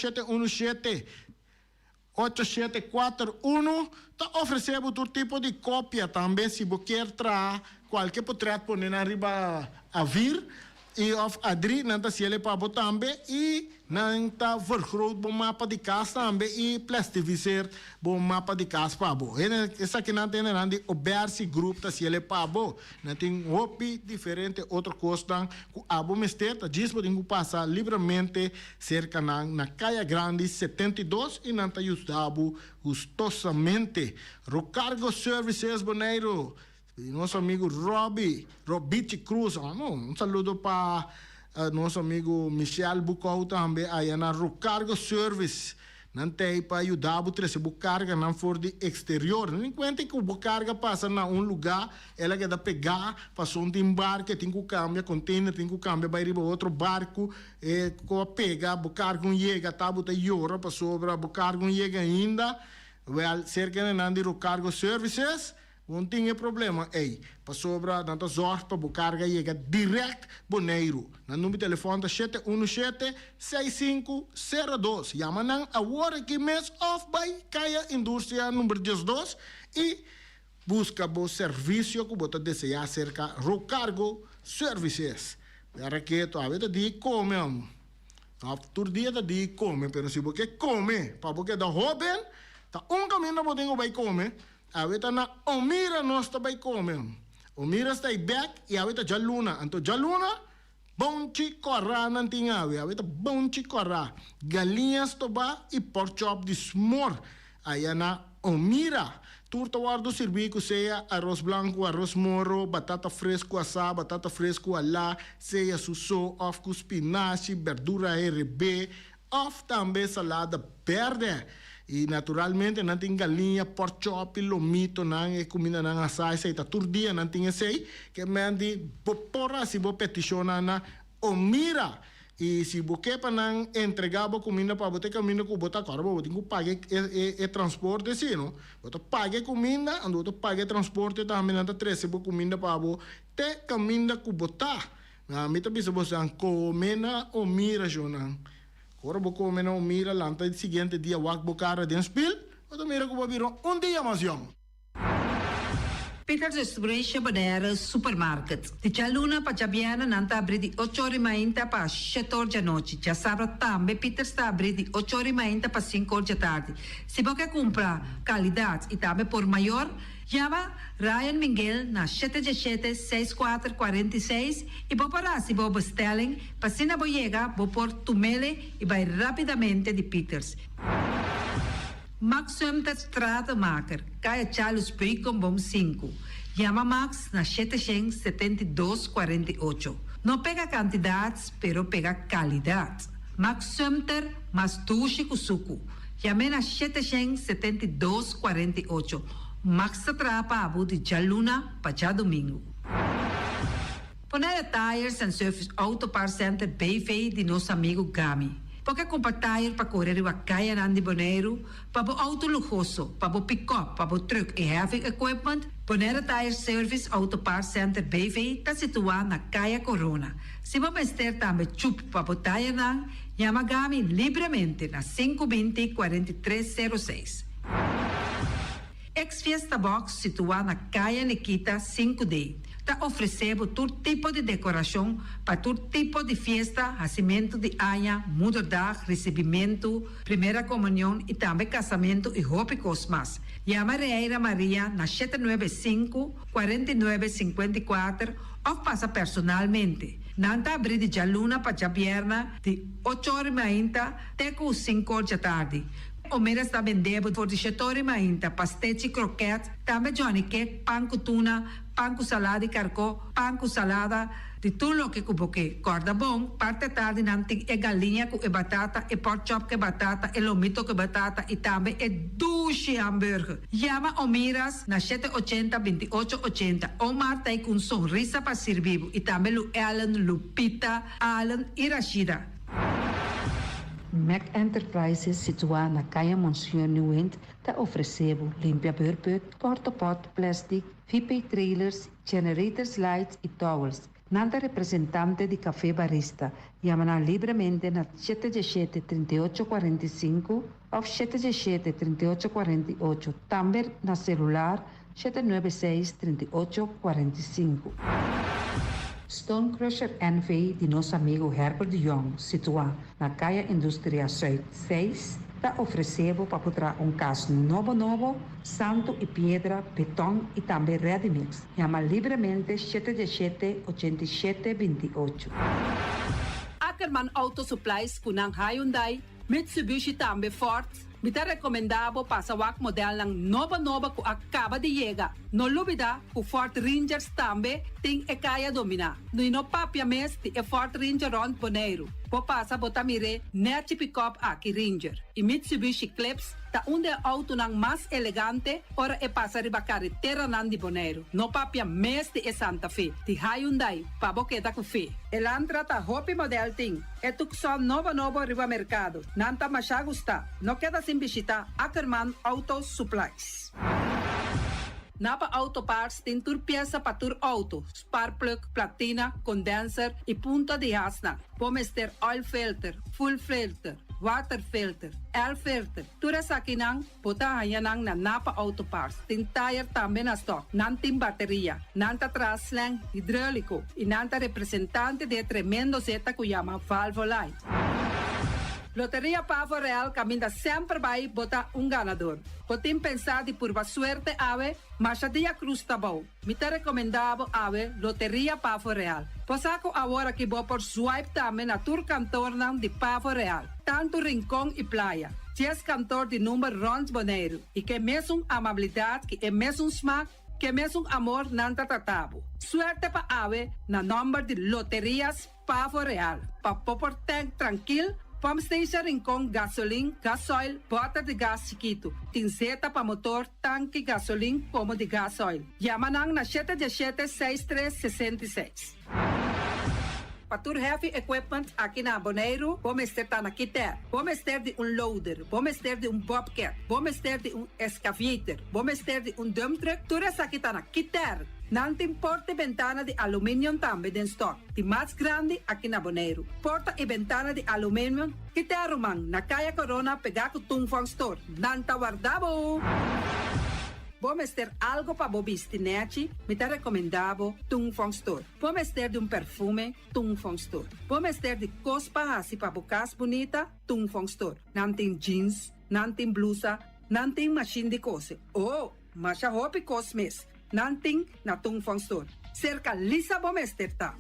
717-8741. Está oferecendo todo tipo de cópia também, se você quer trazer qualquer portrait, pôr na riba a vir. E of Adri, nanta ciele pa botambe e nanta vergroot bom mapa de casa tambe e plastificeer bom mapa de casa pa bo. Essa que nanta nandi obersi group ta ciele pa bo. Nanting hopi diferente outro costa ku abo mester ta gisbo dingu passa livremente cerca na Caia Grande 72 e nanta ajudabo gustosamente. Rocargo Services Boneiro. Nosso amigo Robiti Cruz, saludo para nosso amigo Michel Bucau também, aí na Rocargo Service, não tem para ajudar a trazer carga não for de exterior. Não enquanto que o carga passa na lugar, ela quer pegar, passou um barco, tem que cambiar container, tem que cambiar para ir para outro barco, e com a pega, o carga chega, tá bota euro para sobra, o carga chega ainda, cerca de Rocargo Services. Não tem problema, para sobra, não zorg para a carga chega direto Boneiro. No número de telefone 717-6502. Chama a hora que mês off by Caia Indústria número 12 e busca o serviço que você deseja cerca Rocargo Services. Para que tu a vida de come, todo dia de come, pero se você come, para você da jovem, tá caminho para você vai comer. Awita na Omira nós também comemos. Omira está aí back e awita Jaluna. Então Jaluna, bom chicorra não tem awita bom chicorra. Galinhas toba e pork chop de smor. Aí na Omira. Turta guardo serviço seja arroz branco, arroz moro, batata fresco assá, batata fresco alá, seja suso, of com espinafre, verdura RB, of também salada verde. E naturalmente não tem galinha, pork chop, lomito, não é comida não assai, sei tá todo dia não tem sei que mande porra se bo peticiona na Omira e se bo que para não entregar a comida para botar comida que botar agora bo tem que pagar e transporte sim, não? Botar pagar comida, ando botar pagar transporte também não tá treze bo comida para bo te comida que botar. Na mita bisa bo san comena Omira jonan. Agora vou comer na Omira, lá no seguinte dia, vou bocar de spil, ou mira que vou vir dia mais young. Peter's Distribution Bonaire Supermarket. De Chaluna para Jabiana, nanta abri de 8h30 para 7h da noite. Já sabe também, Peter está abri de 8h30 para 5h da tarde. Se você comprar qualidade e também por maior, chama Ryan Miguel na 717-6446 e vou parar se vou bestelling, para se não vou chegar, vou pôr tumele e vai rapidamente de Peters. Max Sumter Stratenmaker, Caia Charles Bacon Bom 5. Chama Max na 772-48. Não pega quantidades, pero pega qualidade. Max Sumter, mas tushi kusuku. Chame na 772-48. Max atrapa abu de Jaluna para domingo. Ponere Tires and Service Auto Part Center BV de nosso amigo Gami. Porque compra tire para correr a Caia Nandi Boneiro, para o auto luxuoso, para o pick-up, para o truck e heavy equipment, Ponere Tire Service Auto Part Center BV está situado na Caia Corona. Se você estiver também chup para o tire nan, chama Gami livremente na 520-4306. Ex-Fiesta Box, situada na Caia Nikita 5D, está oferecendo todo tipo de decoração para todo tipo de festa, nascimento de anha, mudança, recebimento, primeira comunhão e também casamento e roupas mais. Chama Reira Maria na 795-4954 ou passa personalmente. Nanta abrir de Jaluna para Jabierna de 8h30 até 5h da tarde. O mera está vendendo por 18h30 pastéis e croquetes, também Johnny Cake, pão com tuna, pão com salada e carcó, pão com salada, de tudo o que cuboque. Corda bom, parte tarde não tem galinha com batata, e pork chop com batata, e lomito com batata, e também duche hambúrguer. Chama Omiras na 780-2880. Omar tem com sorriso para servir, e também Lu Ellen, Lupita, Alan e Rashida. Mac Enterprises, situada na Caia Monsieur New Wind, está oferecendo limpia beurput, porta-pot, plastic, VIP trailers, generators lights e towels. Nada representante de café barista. Chama livremente na 717-3845 ou 717-3848. Também na celular 796-3845. Stone Crusher NV de nosso amigo Herbert de Jong, situado na Caia Indústria Zuid 6, está oferecendo para poder caso novo, santo e pedra, betão e também ready mix. Chama livremente 717-8728. Ackerman Auto Supplies kunang Hyundai, Mitsubishi também Ford. Me está recomendado para o modelo ng nova que acaba de chegar. Não lubida que o Ford Rangers também tem e kaya domina. No papia mes ti e Ford Ranger Ron Boneiro. Po passa botamire net pick-up aqui Ranger. E Mitsubishi Eclipse ta unde auto nang mas elegante ora e passa riba carretera nan di Boneiro. No papia mes ti e Santa Fe. Ti Hyundai pa boqueta ku fe. Elantra ta hopi model ting. E tukson novo riba mercado. Nanta masya gusta. No queda sin visita Ackerman Auto Supplies. Napa Auto Parts tem tur pieza para tur auto, spark plug, platina, condenser e punta de asna. Pomos ter oil filter, full filter, water filter, air filter. Tura sa kinang, puta hayanang na Napa Auto Parts. Tem tire também na stock, nantim bateria, nanta traslang, hidráulico e nanta representante de tremendo zeta que chama Valvoline. Loteria Pavo Real caminha sempre vai botar ganador. Potem pensar de por suerte ave, mas a dia cruz tá bom. Me tá recomendado ave Loteria Pavo Real. Posaco agora que vou por swipe também na tour cantor de Pavo Real. Tanto Rincón e Playa. Ties cantor de número Rons Boneiro. E que mesmo amabilidade, que é mesmo smack, que mesmo amor nanta tratabo. Suerte pa ave na número de Loterias Pavo Real. Pa popor tank tranquilo. Pump Station Rincón, gasolina, gasoil, bota de gás chiquito. Tinzeta para motor, tanque, gasolina, como de gasoil. Yamanang na 717-6366. Patur Heavy Equipment aqui na Boneiro, vamos ter na Kiter, vamos ter de loader, vamos ter de bobcat, vamos ter de excavator, vamos ter de dump truck, tudo isso aqui na Kiter. Não tem porta e ventana de alumínio também em stock. De mais grande aqui na Boneiro. Porta e ventana de alumínio que te arrumam na Caia Corona pegar com o Tungfang Store. Não tá guardado. Vamos ter algo para bobistinete, me tá recomendado Tungfang Store. Vamos ter de perfume, Tungfang Store. Vamos ter de cospa assim para bocas bonita, Tungfang Store. Não tem jeans, não tem blusa, não tem machine de coser. Oh, mas a roupa cosmes. Nanting na Tungfang Store. Cerca Lisa Bomester ta.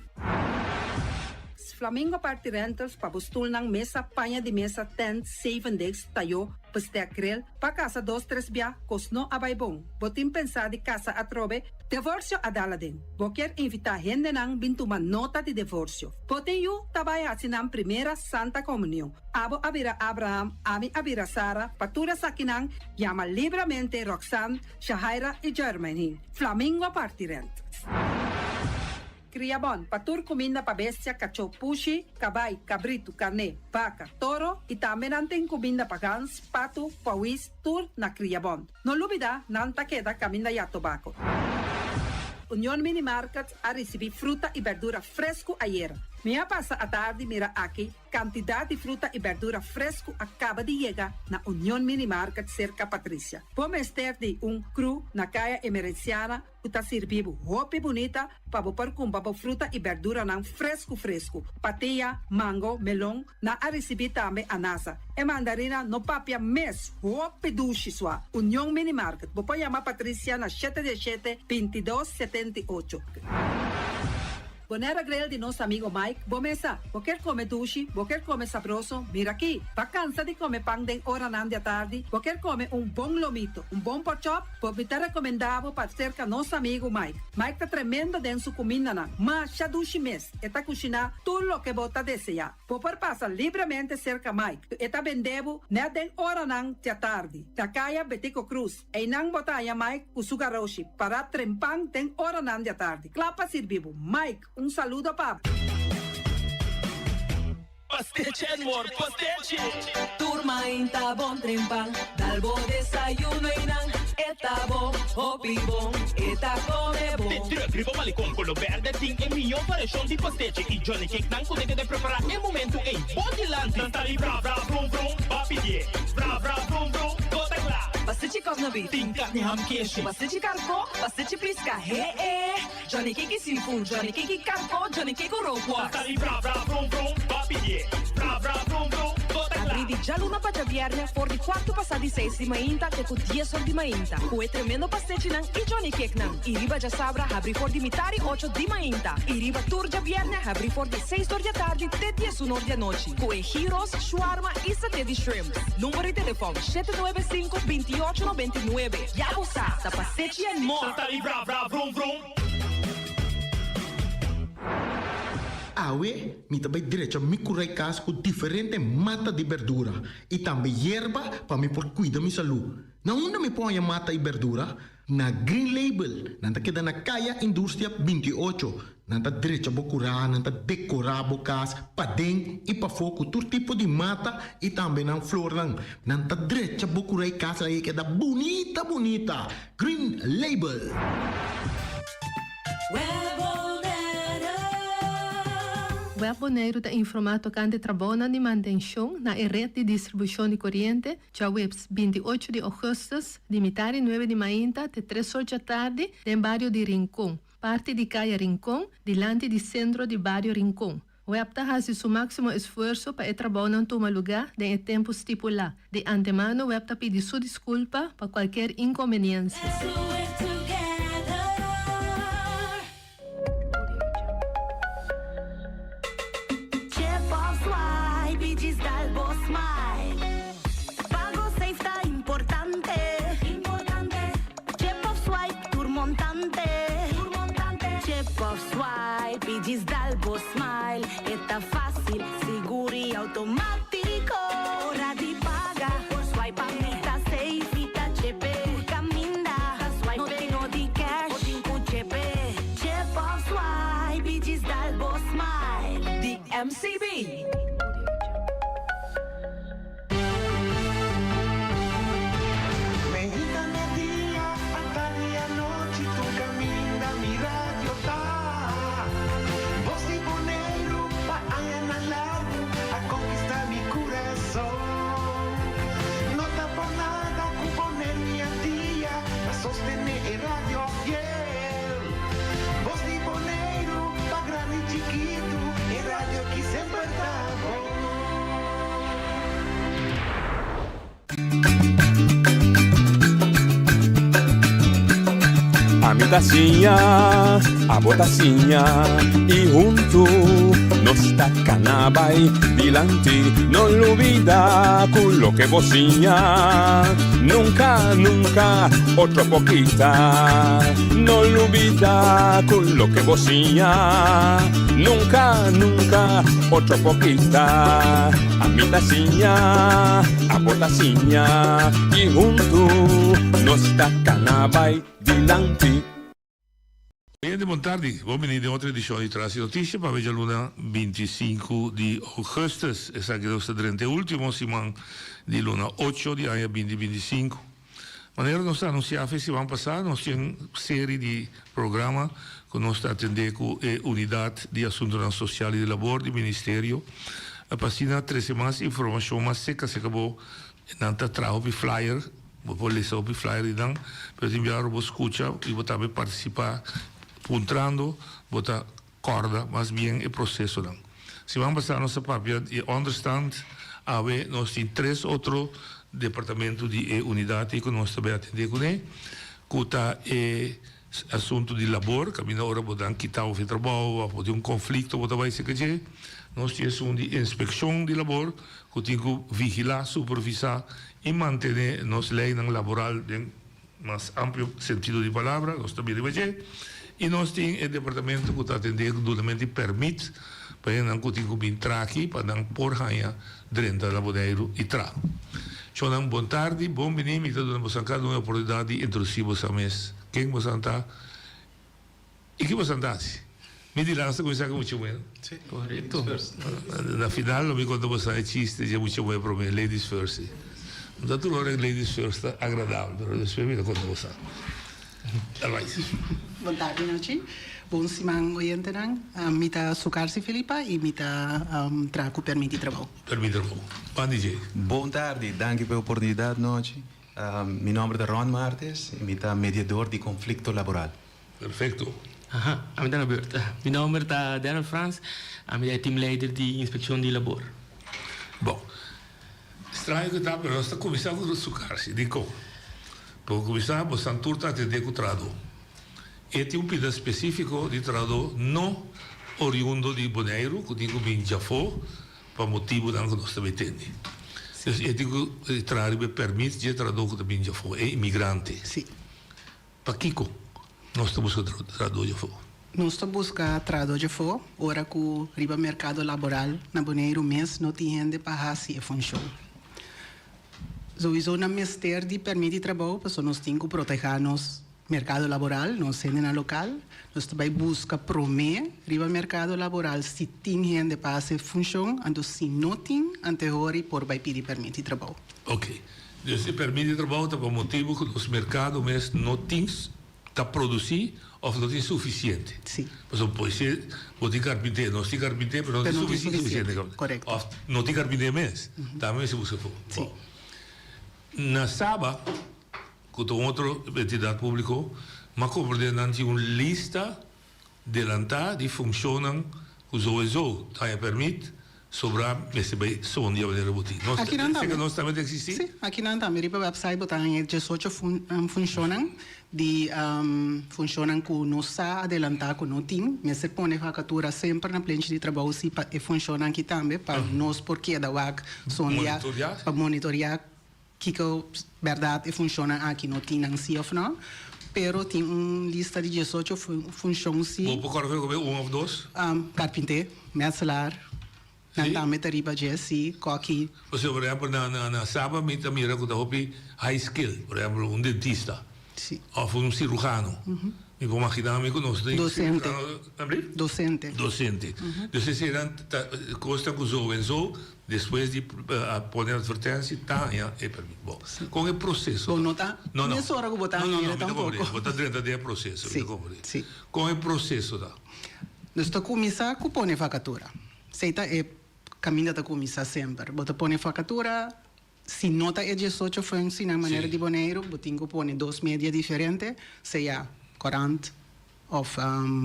Flamingo Party Rentals pa bustul ng mesa, panha de mesa, tent, 7 days, tayo, paste akrel, pa casa 2-3 bia, kosno abay bong. Botim pensa di casa atrobe, divorcio adala din. Boker invita gente nang bintuman nota de divorcio. Poten yu tabay asinang primera Santa Comunión. Abo abira Abraham, ami abira Sara, patura sakinang, llama libremente Roxanne, Shahaira y Germany. Flamingo Party Rentals. Criabon, patur comida para bestia, cachorro, pushi, cabay, cabrito, carne, vaca, toro e também tem comida para gans, pato, pauis, tur na Criabon. Não lubida, não taqueda caminda ya tobaco. União Mini Market a receber fruta e verdura fresco ayer. Minha passa a tarde mira aqui, quantidade de fruta e verdura fresco acaba de chegar na União Mini Market cerca Patrícia. Vamos ter de cru na caia emergenciana, que está servindo roupa bonita para pôr com fruta e verdura não fresco. Patia, mango, melão, na a receber também anasa. E mandarina no papia mes, roupa duche sua. União Mini Market. Vou chamar Patrícia na 717-2278. Bonera Grill de nosso amigo Mike. Bomesa, você quer comer duche? Você quer comer sabroso? Mira aqui. Tá cansa de comer pão de hora nan de tarde? Você quer comer bom lomito, bom pork chop? Você tá recomendado para cerca nosso amigo Mike. Mike tá tremendo dentro sua comida nan. Mas já duche mes. E tá cozinhando tudo o que você deseja. Você passa livremente cerca Mike. E tá vendendo na den hora nan de tarde. Da caia Betico Cruz. E não botaya Mike o sugaroshi para trempang den hora nan de tarde. Clapa servivo. Mike, saludo, Pablo. Pastiche, amor, pastiche. Turma inta bom trempang, dalbo desayuno inang, eta bom, hopi bom, eta come bom. De druk, riba malicom, colo verde, ting e mio parecchio di pastiche. I Johnny Cake nan kunde de preparar e momento e body land. Nantali bra bra brum brum, papi die. Bra bra brum brum, gota gla. Pastiche kovna bit. Ting kat ni ham keshi. Pastiche karko, pastiche pliska, he. Johnny Kiki Seafood, Johnny Kiki Carco, Johnny Kiki Roquas. Tali bra bra brum brum, papie. Bra bra brum brum, bota Abri di già luna para viernes, for di 4 passati 6 di mainta, che con 10 ore di mainta. Cue tremendo pasticci nan, i Johnny Cake nan. I riba già sabra, abri for di mitari 8 di mainta. I riba turgia viernes, abri for di 6 ore di tardi, te 10 ore di noci. Cue Heroes, Shawarma e sate di shrimp. Numero di telefono 795-2899. Ya sa, ta pasticci and more. Tali bra bra brum brum. Awe, mi também direito me curai casa com diferente mata de verdura e também erva para me por cuidar minha saúde. Na onde me põe a mata e verdura? Na Green Label, nanta queda na Caia Indústria 28. Nanta direito a curar, nanta decorar a casa, para dentro e para fogo, todo tipo de mata e também na flor lang. Nanta direito a curar casa aí que é bonita, bonita. Green Label. O Webboneiro está informado que ante trabalha de manutenção na rede de distribuição de corrente, já webs 28 de agosto, de metade 9 de manhã até 3 horas da tarde, no bairro de Rincón, parte de Caia Rincón, delante do centro de bairro Rincón. O web está fazendo seu máximo esforço para trabalhar em tomar lugar em tempo estipulado. De antemano, o web está pedindo sua desculpa para qualquer inconveniência. Smile, está fácil, seguro e automático. Hora de pagar, por swipe está safe, está cheap. Por caminda, swipe no tenho de cash, o tinco cheap. Chip of swipe, digital boss smile. The MCB. A mi tacinha, a botacinha e junto nos tacanabay dilante, no olvida con lo que bocinha, nunca, nunca, otro poquita, no olvida con lo que bocinha, nunca, nunca, otro poquita, a mi tacinha, a botacinha e junto nos tacanabay dilante. Bene, buon tardi, benvenuti a un'altra edizione di Trassi Notizie, per oggi è luna 25 di agosto, e sa che questo 30 ultimo, siamo di luna 8 di anno 2025. Manera nostra annunciata, si va a passare, noi c'è una serie di programmi con nostra attendendo e unità di assunto sociali del lavoro, di Ministerio. A passina 3 settimane, informazione ma secca, se acabò, nanta traho di flyer, poi le so di flyer di dan, per inviare a scuccia, e potrebbe partecipare puntrando, bota corda, mas bien il processo dan. Si van passare a nostra papia e understand, ave nos in 3 altri departamenti di unità che nostra be attende con e, cuta e assunto di lavoro, cammina ora bodan kitao fi trabalho, o di un conflitto, bota vai se che nos c'è un di ispezione di lavoro, che tingo vigilare, supervisare e mantenere nos lei nel laboral in mas ampio sentido di parola, nostra bi riveje. E nós temos o departamento que está atendendo duramente permite para não conseguir entrar aqui para não pôr raia dentro da bodeiro e tra. Então, boa tarde, bom menino, e todos nós temos uma oportunidade de introduzir você a mês. Quem você está? E que você está? Me dirá, você conhece muito bem? Sim, correto. Na final, não me conta você é chiste, é muito bem para mim, ladies first. Não tudo é ladies first, agradável, mas depois me conta você. Buon tardi, noci. Buon simang oyente nang. Mita Sukarsi Filipa e mita trago permiti trabalho. Permiti trabalho. Bom Buon tardi, danke per l'opportunità, noci. Mi nome è Ron Martes e mita mediador di conflitto laboral. Perfetto. Aha, a mim tá na beurt. Meu nome é Daniel Frans, a mim é teamleider de inspeção de labor. Bom, estranho que está, mas nós estamos começando a sucar-se, digo. Para começar, você turta até de trado. Este é um pedido específico de trado não oriundo de Bonaire, que digo bem já foi, para motivo da que nós estamos tendo. Então, eu digo, trado permite de trado que também já foi, é imigrante. Sim. Para Kiko, nós estamos buscando trado já foi. Nós estamos buscando trabalho de fora, ora que o mercado laboral na Bonaire mês não tem gente para fazer a função. Sowieso na ministério de permite de trabalho, porque nós temos que proteger nosso mercado laboral, nós sendo na local, nós também busca promover o mercado laboral se tem gente para fazer função, então se não tem, anterior por vai pedir permite de trabalho. Ok. Esse permite de trabalho é por motivo que os mercados mês não tem está produzir ou não tem suficiente. Sim. Por exemplo, pode ser, pode ter carpinteiro, não tem carpinteiro, mas não tem suficiente. Correto. Não tem carpinteiro mesmo, também se busca for. Sim. Na Saba, que tem outra entidade pública, mas compreendendo uma lista de lantar de funcionam que sowieso tem permite sobre esse bem som de maneira botinha. Aqui não está. Nós também existir? Sim, aqui não está. Miri para website botar 18 funcionam de funcionam com nossa adelantar com não tem, mas se põe facatura sempre na plancha de trabalho se funciona aqui também para nós porque da WAC são para monitorar que verdade funciona aqui não tem assim ou não. Pero tem uma lista de 18 funções. Vou por ver um ou dois? Carpinteiro, mercelar, também tarifa de si, coque. Você, por exemplo, na Saba, me também que high skill, por exemplo, um dentista. Sim. Ou um cirurgião. Me vou imaginar que nós temos docente. Então, se serão costa que usou em zo, depois de pôr advertência, tá, é permitido. Bom, com o processo. Bom, não tá? Não. Nessa hora que botar dinheiro tampouco. Botar dentro do processo. Sim. Com o processo, tá? Nós estamos começando com pôr facatura. Seita é caminho da começar sempre. Bota pôr facatura. Se nota é 18 funções na maneira de Bonaire, botinho põe 2 mídias diferentes, seja corante, ou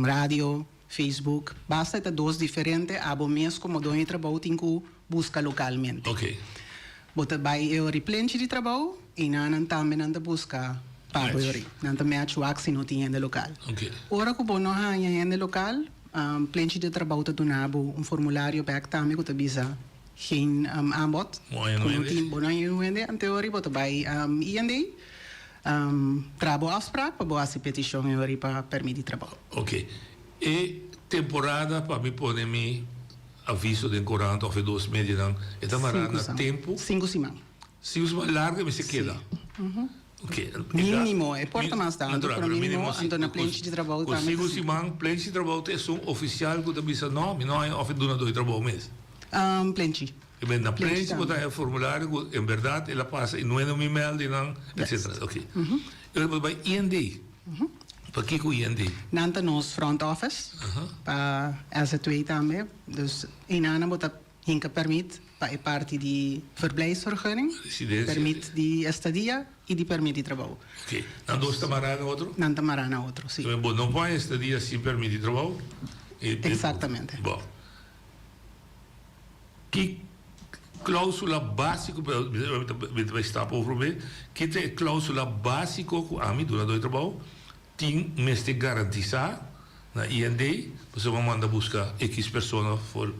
rádio, Facebook, basta ter 2 diferentes, abo mês como dois trabalho tem que buscar localmente. Ok. Bota vai eu replenche de trabalho e não também não busca para eu não também acho que se não tem no local. Ok. Ora que bom não há no local, plenche de trabalho tu nabo formulário back também que tu bisa geen aanbod. Aan theorie wordt bij IND trabalho afspraak para boa petição e para permitir trabalho. Ok. E temporada para me pôr me aviso de 40 ou 2 meses dan é tamará na tempo 5 semanas. 5 semanas larga me se queda. Ok. Mínimo é porta mais tanto para mínimo ando na planche de trabalho também. 5 semanas planche de trabalho é um oficial que também não é oficial do trabalho mesmo. Plenty. E bem, na plenty, botar o formulário, em verdade, ela passa, e não é no e-mail, etc. Ok. Eu vou para IND. Para que o IND? Nanta nos front office, para essa twee também. Dus, in Ana botar hinka permit, para parte de verblijfsvergunning, permit de estadia e de permit de trabalho. Ok. Não dois tamarana outro? Não tamarana outro, sim. Bom, não vai estadia sem permit de trabalho? Exatamente. Bom. Que cláusula básica, vai estar por ver, que é cláusula básica que a mim, durante o trabalho, tem mais de garantizar na IND, você vai mandar buscar X pessoas for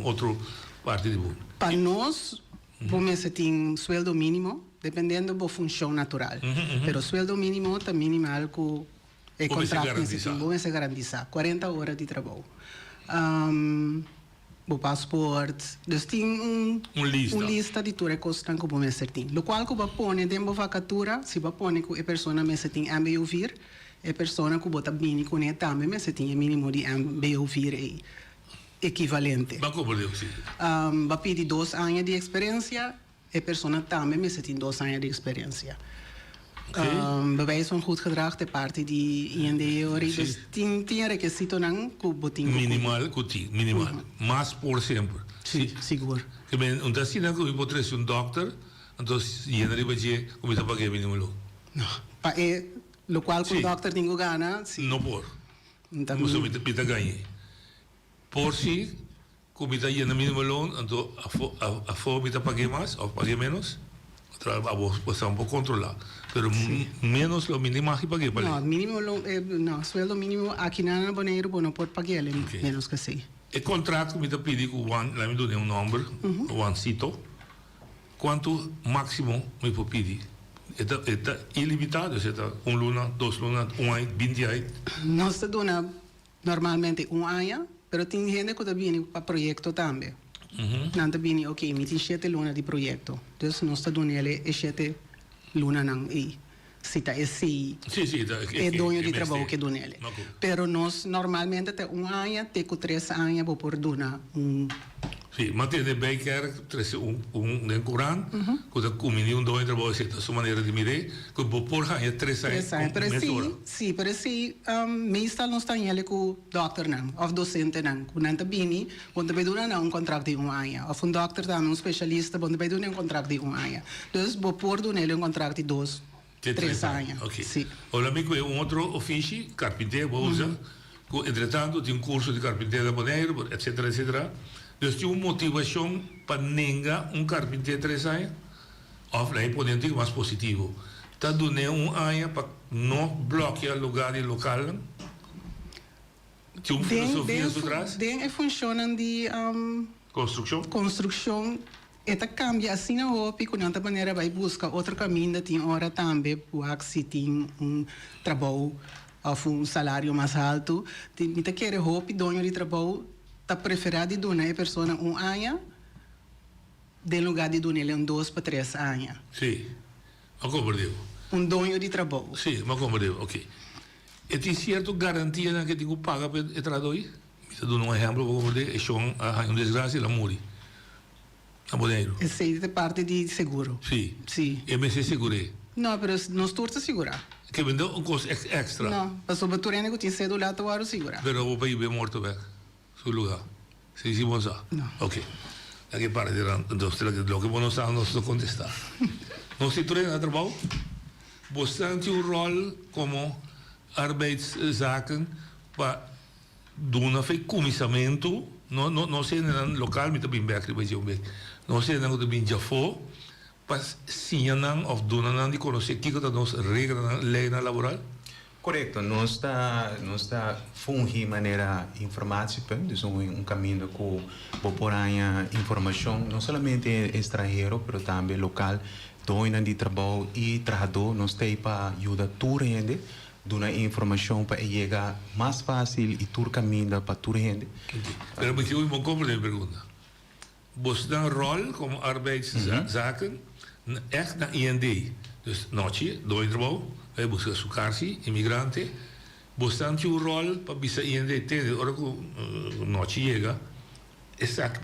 outro parte do mundo. Para nós, vamos ter sueldo mínimo, dependendo da função natural. Mas o sueldo mínimo é minimal que é contrato, vamos se garantizar 40 horas de trabalho. O passaporte, dus tem lista de tudo que você tem que pôr certinho. O qual que vai pôr dentro da vacatura, se vai pôr que a pessoa mesmo tem MBO-vir, a pessoa que bota bem com ele também mesmo tem mínimo de MBO-vir equivalente. Vai pedir 2 anos de experiência, a pessoa também mesmo tem 2 anos de experiência. Bewijs van goed gedrag de parte de IND. Dus 10 requisitos que botinho. Minimal. Mas por sempre. Sim, seguro. Que bem, então assim não que eu vou trazer doctor, então IND vai dizer como está pagando mínimo. Não, para Lo cual con Sí. doctor tengo gana. Sí. No por. Então, Você pita ganhe. Por si, como está yendo mínimo loan, então a fome está pague mais ou pague menos, a vos está un poco controlado. Pero menos lo mínimo que pague para no, mínimo no, sueldo mínimo aqui na Bonaire, no pode pagar menos que sim. O contrato me está pedindo lá me dá um número, um cito. Quanto máximo me pode pedir? Está ilimitado, está luna, 2 lunas, ano, 20 anos. Nós damos normalmente ano, pero tem gente que vem para projeto também. Não vem, ok, me tem 7 lunas de projeto. Então, nós damos ele 7 lunas não e se está esse é dono de trabalho que dona ele. Pero nós normalmente tem ano, tem 3 anos para por donar Sim, mantém bem que era um Corão, quando o menino dono de trabalho a sua maneira de medir, que por aí 3 anos. Sim, pero sim, meestal nós temos ele com doctor não, ou docente não, quando bini, quando vai durar um contrato de ano, ou doctor também especialista, quando vai durar contrato de ano. Então, por durar ele contrato de 2, 3 anos. Ok. Sim. Olha, amigo, é outro ofício, carpinteiro, vou usar, entretanto, tem curso de carpinteiro da Bonaire, etc, etc. Então, tem uma motivação para ninguém carpinteiro 3 anos, ou lá podem ter mais positivo. Está dando ano para não bloquear o lugar de local. Tem uma filosofia por trás? Tem funciona de construção. Eta cambia assim na roupa, com outra maneira vai buscar outro caminho, tem hora também, porque se tem trabalho ou salário mais alto, tem muita querer roupa, dono de trabalho, está preferido donar a pessoa ano, de lugar de donar ele 2 para 3 anos. Sim, eu compreendo. Dono de trabalho. Sim, eu compreendo, ok. E tem certa garantia que tem que pagar para o traduzir? Eu dou um exemplo, vou compreender, é uma desgraça e ela morre. Essa é parte de seguro. Sim. Sim. E me segurei. Não, mas não estou a segurar. Que vendeu um custo extra. Não, mas o baturene que tinha cedo lá, tu vai segurar. Mas o país é morto, velho. Seu lugar. Se hicimos isso. Não. Ok. Aqui para de lo que vos não nos contestar. Nós se treina trabalho. Você tem um rol como arbeidszaken para dar um comissamento. Não sei no local, mas também bem aqui, não sei não que também já foi, mas sim não ou não de conhecer que que nós regra lei na laboral. Correto, nós está fungindo maneira informática, então caminho com popular informação não somente estrangeiro, mas também local, dono de trabalho e trabalhador, nós tem para ajudar toda gente. Dona informação para chegar mais fácil e tur caminho para toda gente. Pero me quiero compreender a pergunta. Você dá rol como arbeidszaken echt na IND. Dus noche, doe trabalho, vai buscar sua carse, imigrante. Você tem um rol para bisa IND ter, hora que noche chega, exact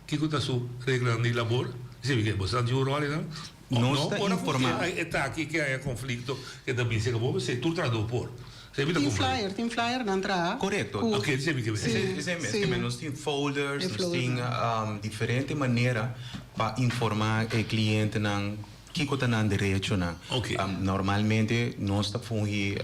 que está sua regra de labor. Você vê que você tem um rol, não? Não está informado. Está aqui que há conflito que também se acabou, você tudo traduz por. Tem flyer na entrada. Correto. Ok, você vê que é nós temos folders, nós temos diferente maneira para informar o cliente não que está na direito não. Okay. Normalmente nós está fungi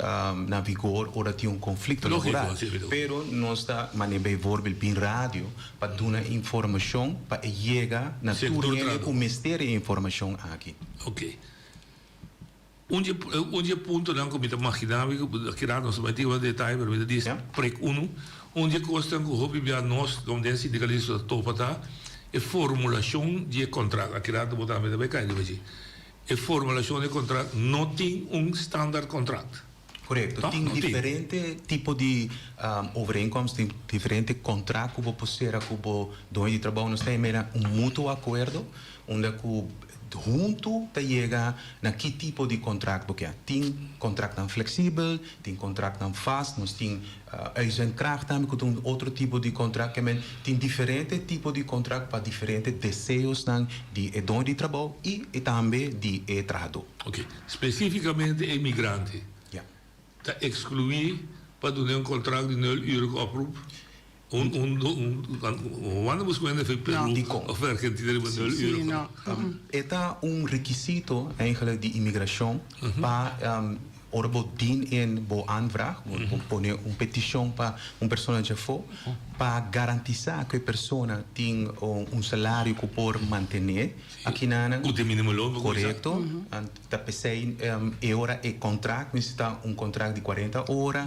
na vigor ou tem conflito laboral, pero nós está maneira voorbeeld bem rádio para dar informação para chegar na turma o mistério de informação aqui. Ok. Onde ponto não como imaginar que lá nós vai ter um detalhe para diz prec onde custa que o hobby via nós como den sindicalista topata e formulação de contrato aqui lá do botar me vai cair de a formulação de contrato não tem standaard contrato. Correto. Tem diferente tipo de overeenkomst, tem diferente contrato que você pode com o dono de trabalho. Nós temos mútuo acordo, onde junto te chega na que tipo de contrato porque tem contrato flexível, tem contrato fast, nós tem kracht também com outro tipo de contrato que tem diferente tipo de contrato para diferentes desejos de dono de trabalho e também de trabalhador. Ok. Especificamente imigrante. Está excluído para dar contrato de 0 euro oproep. Quando você vai para Peru, of Argentina, de 0 euro. É requisito eigenlijk de imigração para ora bo din in bo aanvraag, bo pone petição para persona que for, para garantizar que a persona tem salário que pode manter aqui na o mínimo loon, correto. Da PC é hora é contrato, mas está contrato de 40 horas,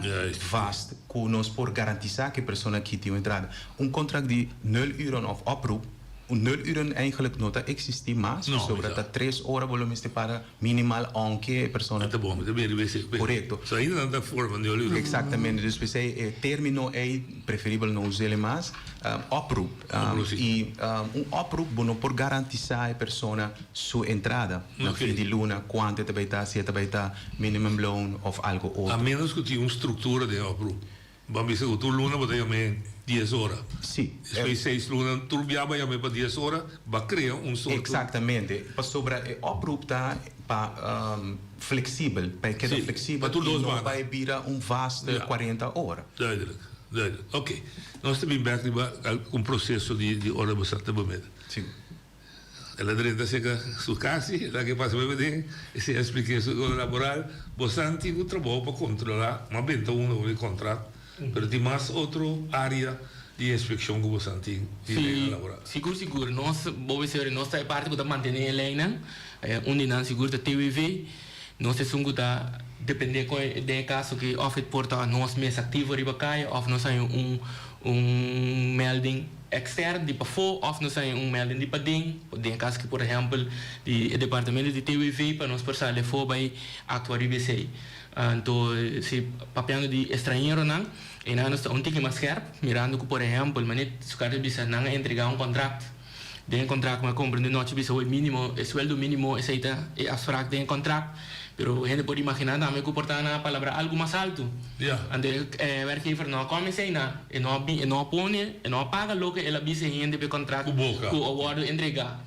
vast, que nós por garantizar que a persona aqui tem entrada. Contrato de 0 uur of oproep. 0 uur eigenlijk nota existi mais, sobre dat 3 horas volumes para minimal anche persona. Tá bom, correto. Só ainda da forma de 0 uur. Exatamente, dus we zeggen termino é preferível não usar mais oproep. E oproep bono por garantizar a persona sua entrada na fim de luna, quanto também está, se também está minimum loan of algo outro. A menos que tenha estrutura de oproep. Vamos dizer, tu luna vai ter 10 horas. Sim. Depois 6 lunas, tu viaja para 10 horas, vai criar soort. Exatamente. Para sobre a oproep está flexível, para que é flexível, e não vai virar vasto 40 horas. Duidelijk. Ok. Nós também vamos com processo de hora bastante momento. Sim. Ela direita chega su casa, lá que passa para ver, e se explica isso laboral, bastante o trabalho para controlar, mas bem então um contrato. Pero tem mais outra área de inspeção que você tem de laboral. Seguro. Nós, vamos dizer, nós temos parte que está mantendo a lei, onde não seguro da TVV, nós temos que depender do caso que ofre porta nós mesmos ativo riba caia, ou nós temos melding externo de para fora, ou nós temos melding de para dentro, em caso que, por exemplo, o departamento de TVV para nós passar de fora vai atuar IBC. Então, se papel de estrangeiro não, e nós estamos um pouco mais scherp, mirando que, por exemplo, mas se o cara bisa não entregar contrato, de contrato mas compra de noite bisa o mínimo, o sueldo mínimo aceita e afspraak de contrato, pero a gente pode imaginar também que portar na palavra algo mais alto. Ande werkgever não começa na, e não põe, e não paga lo que ela bisa gente pe contrato, que o acordo entregar.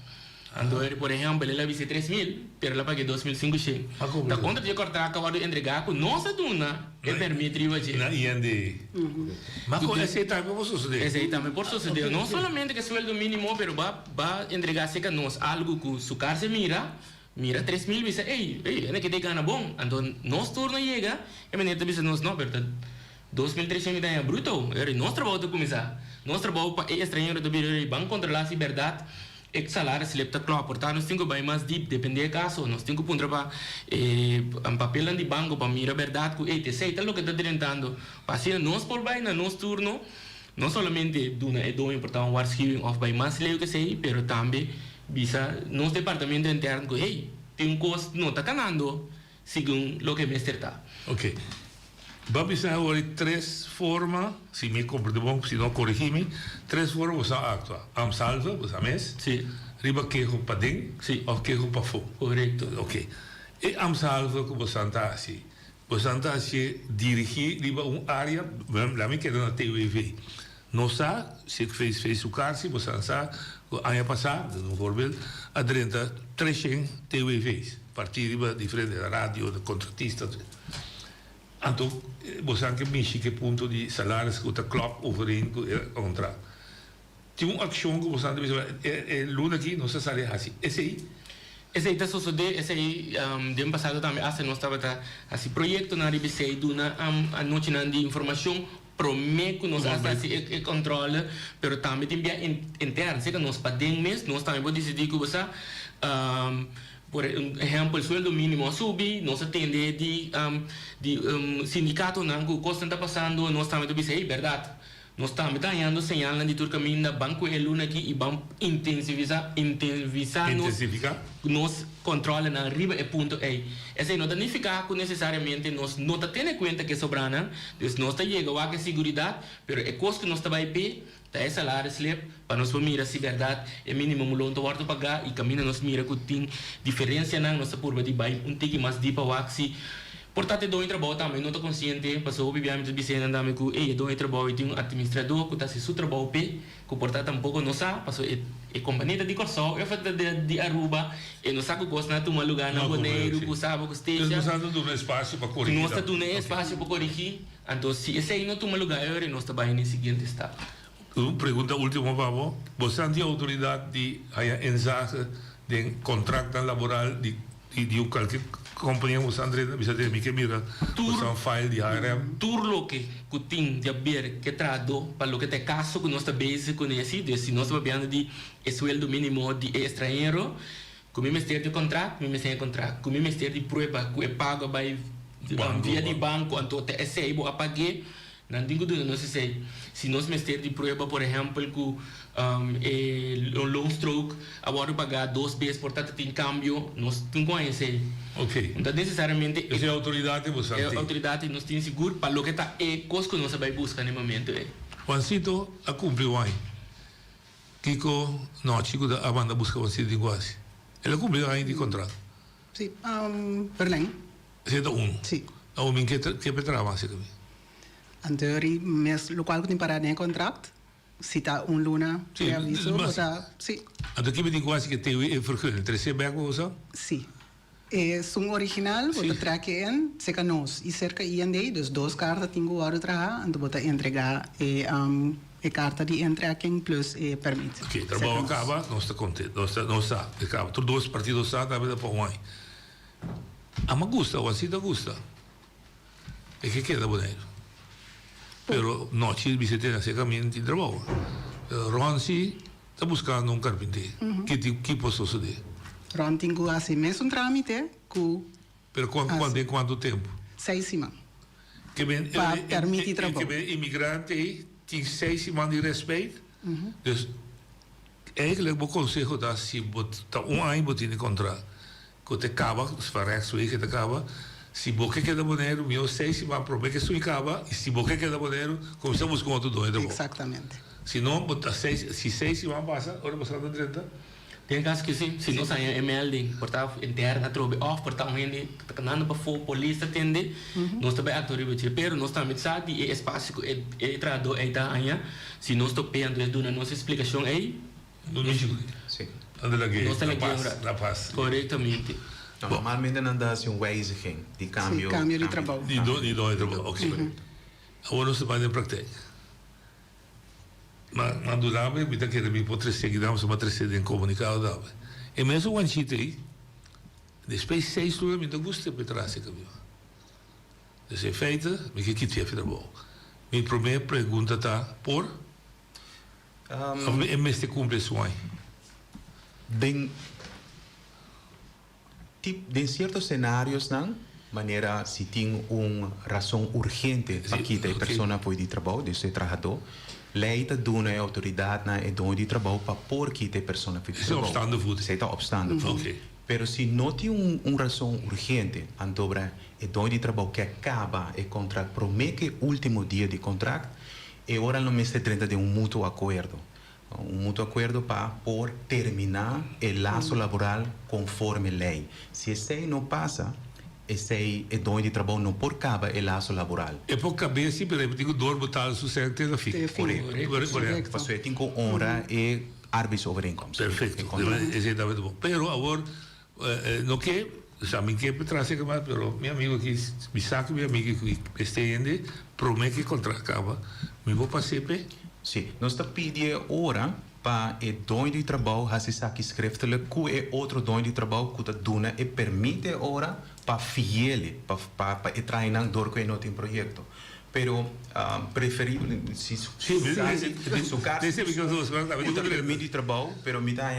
Então, por exemplo, ela vise 3.000, pero ela paga 2.500. Da conta de cortar acabado de entregar, com nossa duna, é permite ir aqui. Na IND. Mas esse também pode suceder. Esse também pode suceder. Não somente que sueldo mínimo, pero vai entregar se que nós algo que su cara se mira 3.000, vise, ei, é que te gana bom. Então, nós turno chega, e menina vise nós não, pero 2.300 é bruto. Nós trabalho de começar. Nós trabalho para estrangeiro de banco controlar a liberdade. O salário se lepta claro, portanto, nós temos que ir mais deep, depende do caso, nós temos que pôr para um papel de banco para mirar a verdade, que te aceita o que está tentando. Para assim, nós por bem, na nosso turno, não somente do importante waarschuwing of bij mais leio que sei, pero também bisa nosso departamento interno que hey, tem coisa não está ganhando, segundo o que me está. Ok. Vamos agora 3 formas, se me compreendo bom, se não corrigir-me, 3 formas você atua. Am salva, você mês. Sim. Riba queijo para dentro, ou queijo para fora. Correto. Ok. E am salva que você está assim. Você está assim, dirigir riba área, lá me queda na TVV. Não sabe, se fez o caso, você sabe, ano passado, no voorbeeld, a 300 TVVs. Partir riba diferente da rádio, da contratista. Então, você tem que mexer que ponto de salários que está claro overeen com o contrato. Tem uma ação que você tem que fazer, luna aqui, não se sabe assim. Esse aí? Esse aí está sucedendo, esse aí, de ano passado também, nós estava assim, projeto na RBC, a noite de informação, promete que nós hasta esse controle, mas também tem via interno, sei que nós podemos mesmo, nós também podemos decidir que você, por exemplo, o sueldo mínimo subir, nós atendemos de sindicato não que o custo está passando, nós também temos aí, verdade. Nós estamos dando sinal de todo caminho da banco e luna aqui e vamos intensificar nos controle na riba e ponto aí. Esse não significa que necessariamente nós não temos em conta que sobrana, então nós chegamos a segurança, mas é coisa que nós estamos aí é salário slip para nós mirar se verdade é mínimo loan to warto pagar e caminho nós mira que tem diferença na nossa curva de baixo tique mais deep waxi. Portanto, do trabalho também não estou consciente, passou o bibiamento de cena também que do trabalho tem um administrador que está se seu trabalho que portanto tampouco não sabe, passou a companhia de Corsol, é feita de Aruba, e não sabe que gosta de tomar lugar na Boneiro, que sabe que esteja. Nós estamos dando espaço para corrigir. Nós estamos dando espaço para corrigir, então se esse aí não toma lugar, nós estamos no seguinte estado. Pergunta última, Pablo. Você tem a autoridade de enzage de contrato laboral de qualquer companhia usa André bisa ter mi que mira usa um file de HRM Turlo que tem de ver que trado para lo que te caso que nós está base conhecido se nós estamos de sueldo mínimo de estrangeiro com o ministério de contrato com o ministério de prova que é pago by via de banco então te recebo a pagar não digo de não sei se nós ministério de prova por exemplo que long stroke agora pagar 2 vezes portanto tem câmbio nós tem conhecer ok então necessariamente é a autoridade você a autoridade nós tem seguro para lo que está coisa que nós vai buscar no momento Juancito a cumprir o ano Kiko não chico da banda busca Juancito de quase ele cumpriu o ano de contrato sim Berlim sendo sim o min que petrava se também anterior mês local que tem parado em contrato se está luna sim aviso sim então que me quase que tem vergunning 3 back ou sim são original bota traque em seca nós e cerca IND dus 2 cartas tenho agora trabalhar então bota entregar e carta de entrega plus permite ok trabalho acaba não está contente não está acaba todos 2 partidos está também para um ano a me gusta o assim te gusta e que queda bonito pero no ci visitare secamente il lavoro Ronsi sta buscando un carpentiere che posso succedere Ron tenho assim mesmo tramite que per quanto tempo 6 semanas che ben permite trabalho che ben immigrante tem 6 semanas de respeito dus eigenlijk meu conselho dá se botar ano botar contrato que te acaba se fará isso aí que te acaba se você quer dar dinheiro, meu 6 semanas para que isso acaba e se você quer dar dinheiro, começamos com outro doido. Exatamente. Se não, se 6 semanas passa, agora passando 30. Tem casos que sim, se nós temos ML, portanto, interna, trobe off, portanto, gente, canando para fora, polícia atende, nós também atores, pero nós também sabe e espaço é trado é da anha, se nós estamos pegando é dona nossa explicação aí, no México. Sim. Anda lá na paz. Corretamente. Normalmente não dá assim wijziging de cambio. Sim, cambio de trabalho. De trabalho, ok. Agora nós estamos em prática. Mas do lado, eu estou querendo me seguir, damos uma terceira em comunicado. E mesmo o anchite aí, depois 6 horas, eu gosto de trás esse caminho. Desse feito, me que tinha feito bom. Minha primeira pergunta está por? É mês de cumpre sonho. De certos cenários, não? Maneira, se tem uma razão urgente para que a pessoa pode trabalhar, desse trabalhador, lei está dando a autoridade na dono de trabalho para pôr que a pessoa pode trabalhar. Você está obstando. Pero se não tem uma razão urgente, então é dono de trabalho que acaba o contrato, promete o último dia de contrato, e agora no mês de 30 de mútuo acordo. Mútuo acordo para por terminar o laço laboral conforme lei. Se esse não passa, esse dono de trabalho não por cabo o laço laboral. É por cabeça, pero eu digo dor botar o sucesso da fica. Correto. Você tem que honrar e arbeidsovereenkomst. Perfeito. Exatamente bom. Pero agora não que sabe que para trás mas pero meu amigo que me saca meu amigo que está indo promete que contrato acaba. Me vou passar pe Sim, nós estamos pedindo agora para o dono de trabalho fazer saque schriftelijk que é outro dono de trabalho que está dando e permite agora para fiel para entrar na dor que não tem projeto. Pero preferível se su permite trabalho, pero me dá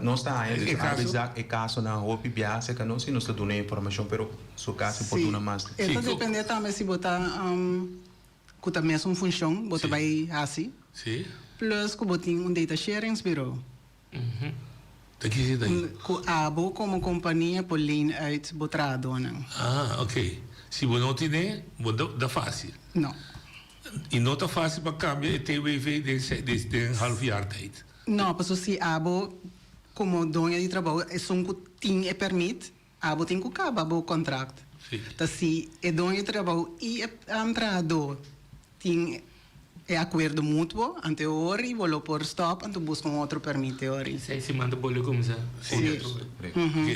não está aí é caso na hopi biasa que não se nos dá informação, pero su caso pode dar mais. Então depende também se botar que também é uma função, você vai assim. Sim. Plus que você tem data sharing bureau. Daqui daí. Que abo como companhia por linha uit botar dona. Ok. Se você não tem, dá fácil. Não. E não está fácil para cambiar o TVV de half jaar tijd. Não, porque se abo como dona de trabalho é só que tem permite, abo tem que acabar o contrato. Então se é dona de trabalho e empregador tem acordo mútuo anterior e voltou por stop, então busca outro permite agora. Sei se manda bolo como já. Sim.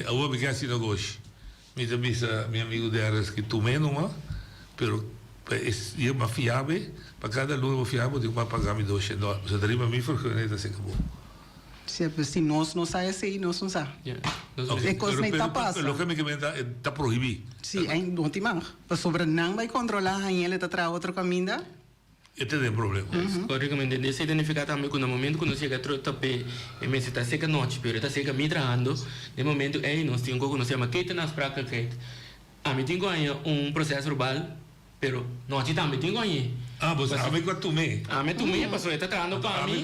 Agora me quer assim negócio. Me diz meu amigo delas que tu menos, pero é uma fiável, para cada aluno fiável, eu vou pagar $200. Você daria para mim porque não se acabou. Se nós não sai assim, nós não sai. É coisa nem tá passando. Lo que me comenta está proibido. Sim, não tem mais. Sobre não vai controlar, aí ele está trazendo outro caminho. Este é um problema. Corretamente, deve identificar também que no momento que nós chega a tapé, e me está seca noite, pero está seca midrando, no momento aí nós temos que nós chama que nas práticas que a mim tenho aí processo verbal, pero noite também tenho aí. Ah, você sabe que tu me? Ah, me tu me, passou está trazendo para mim.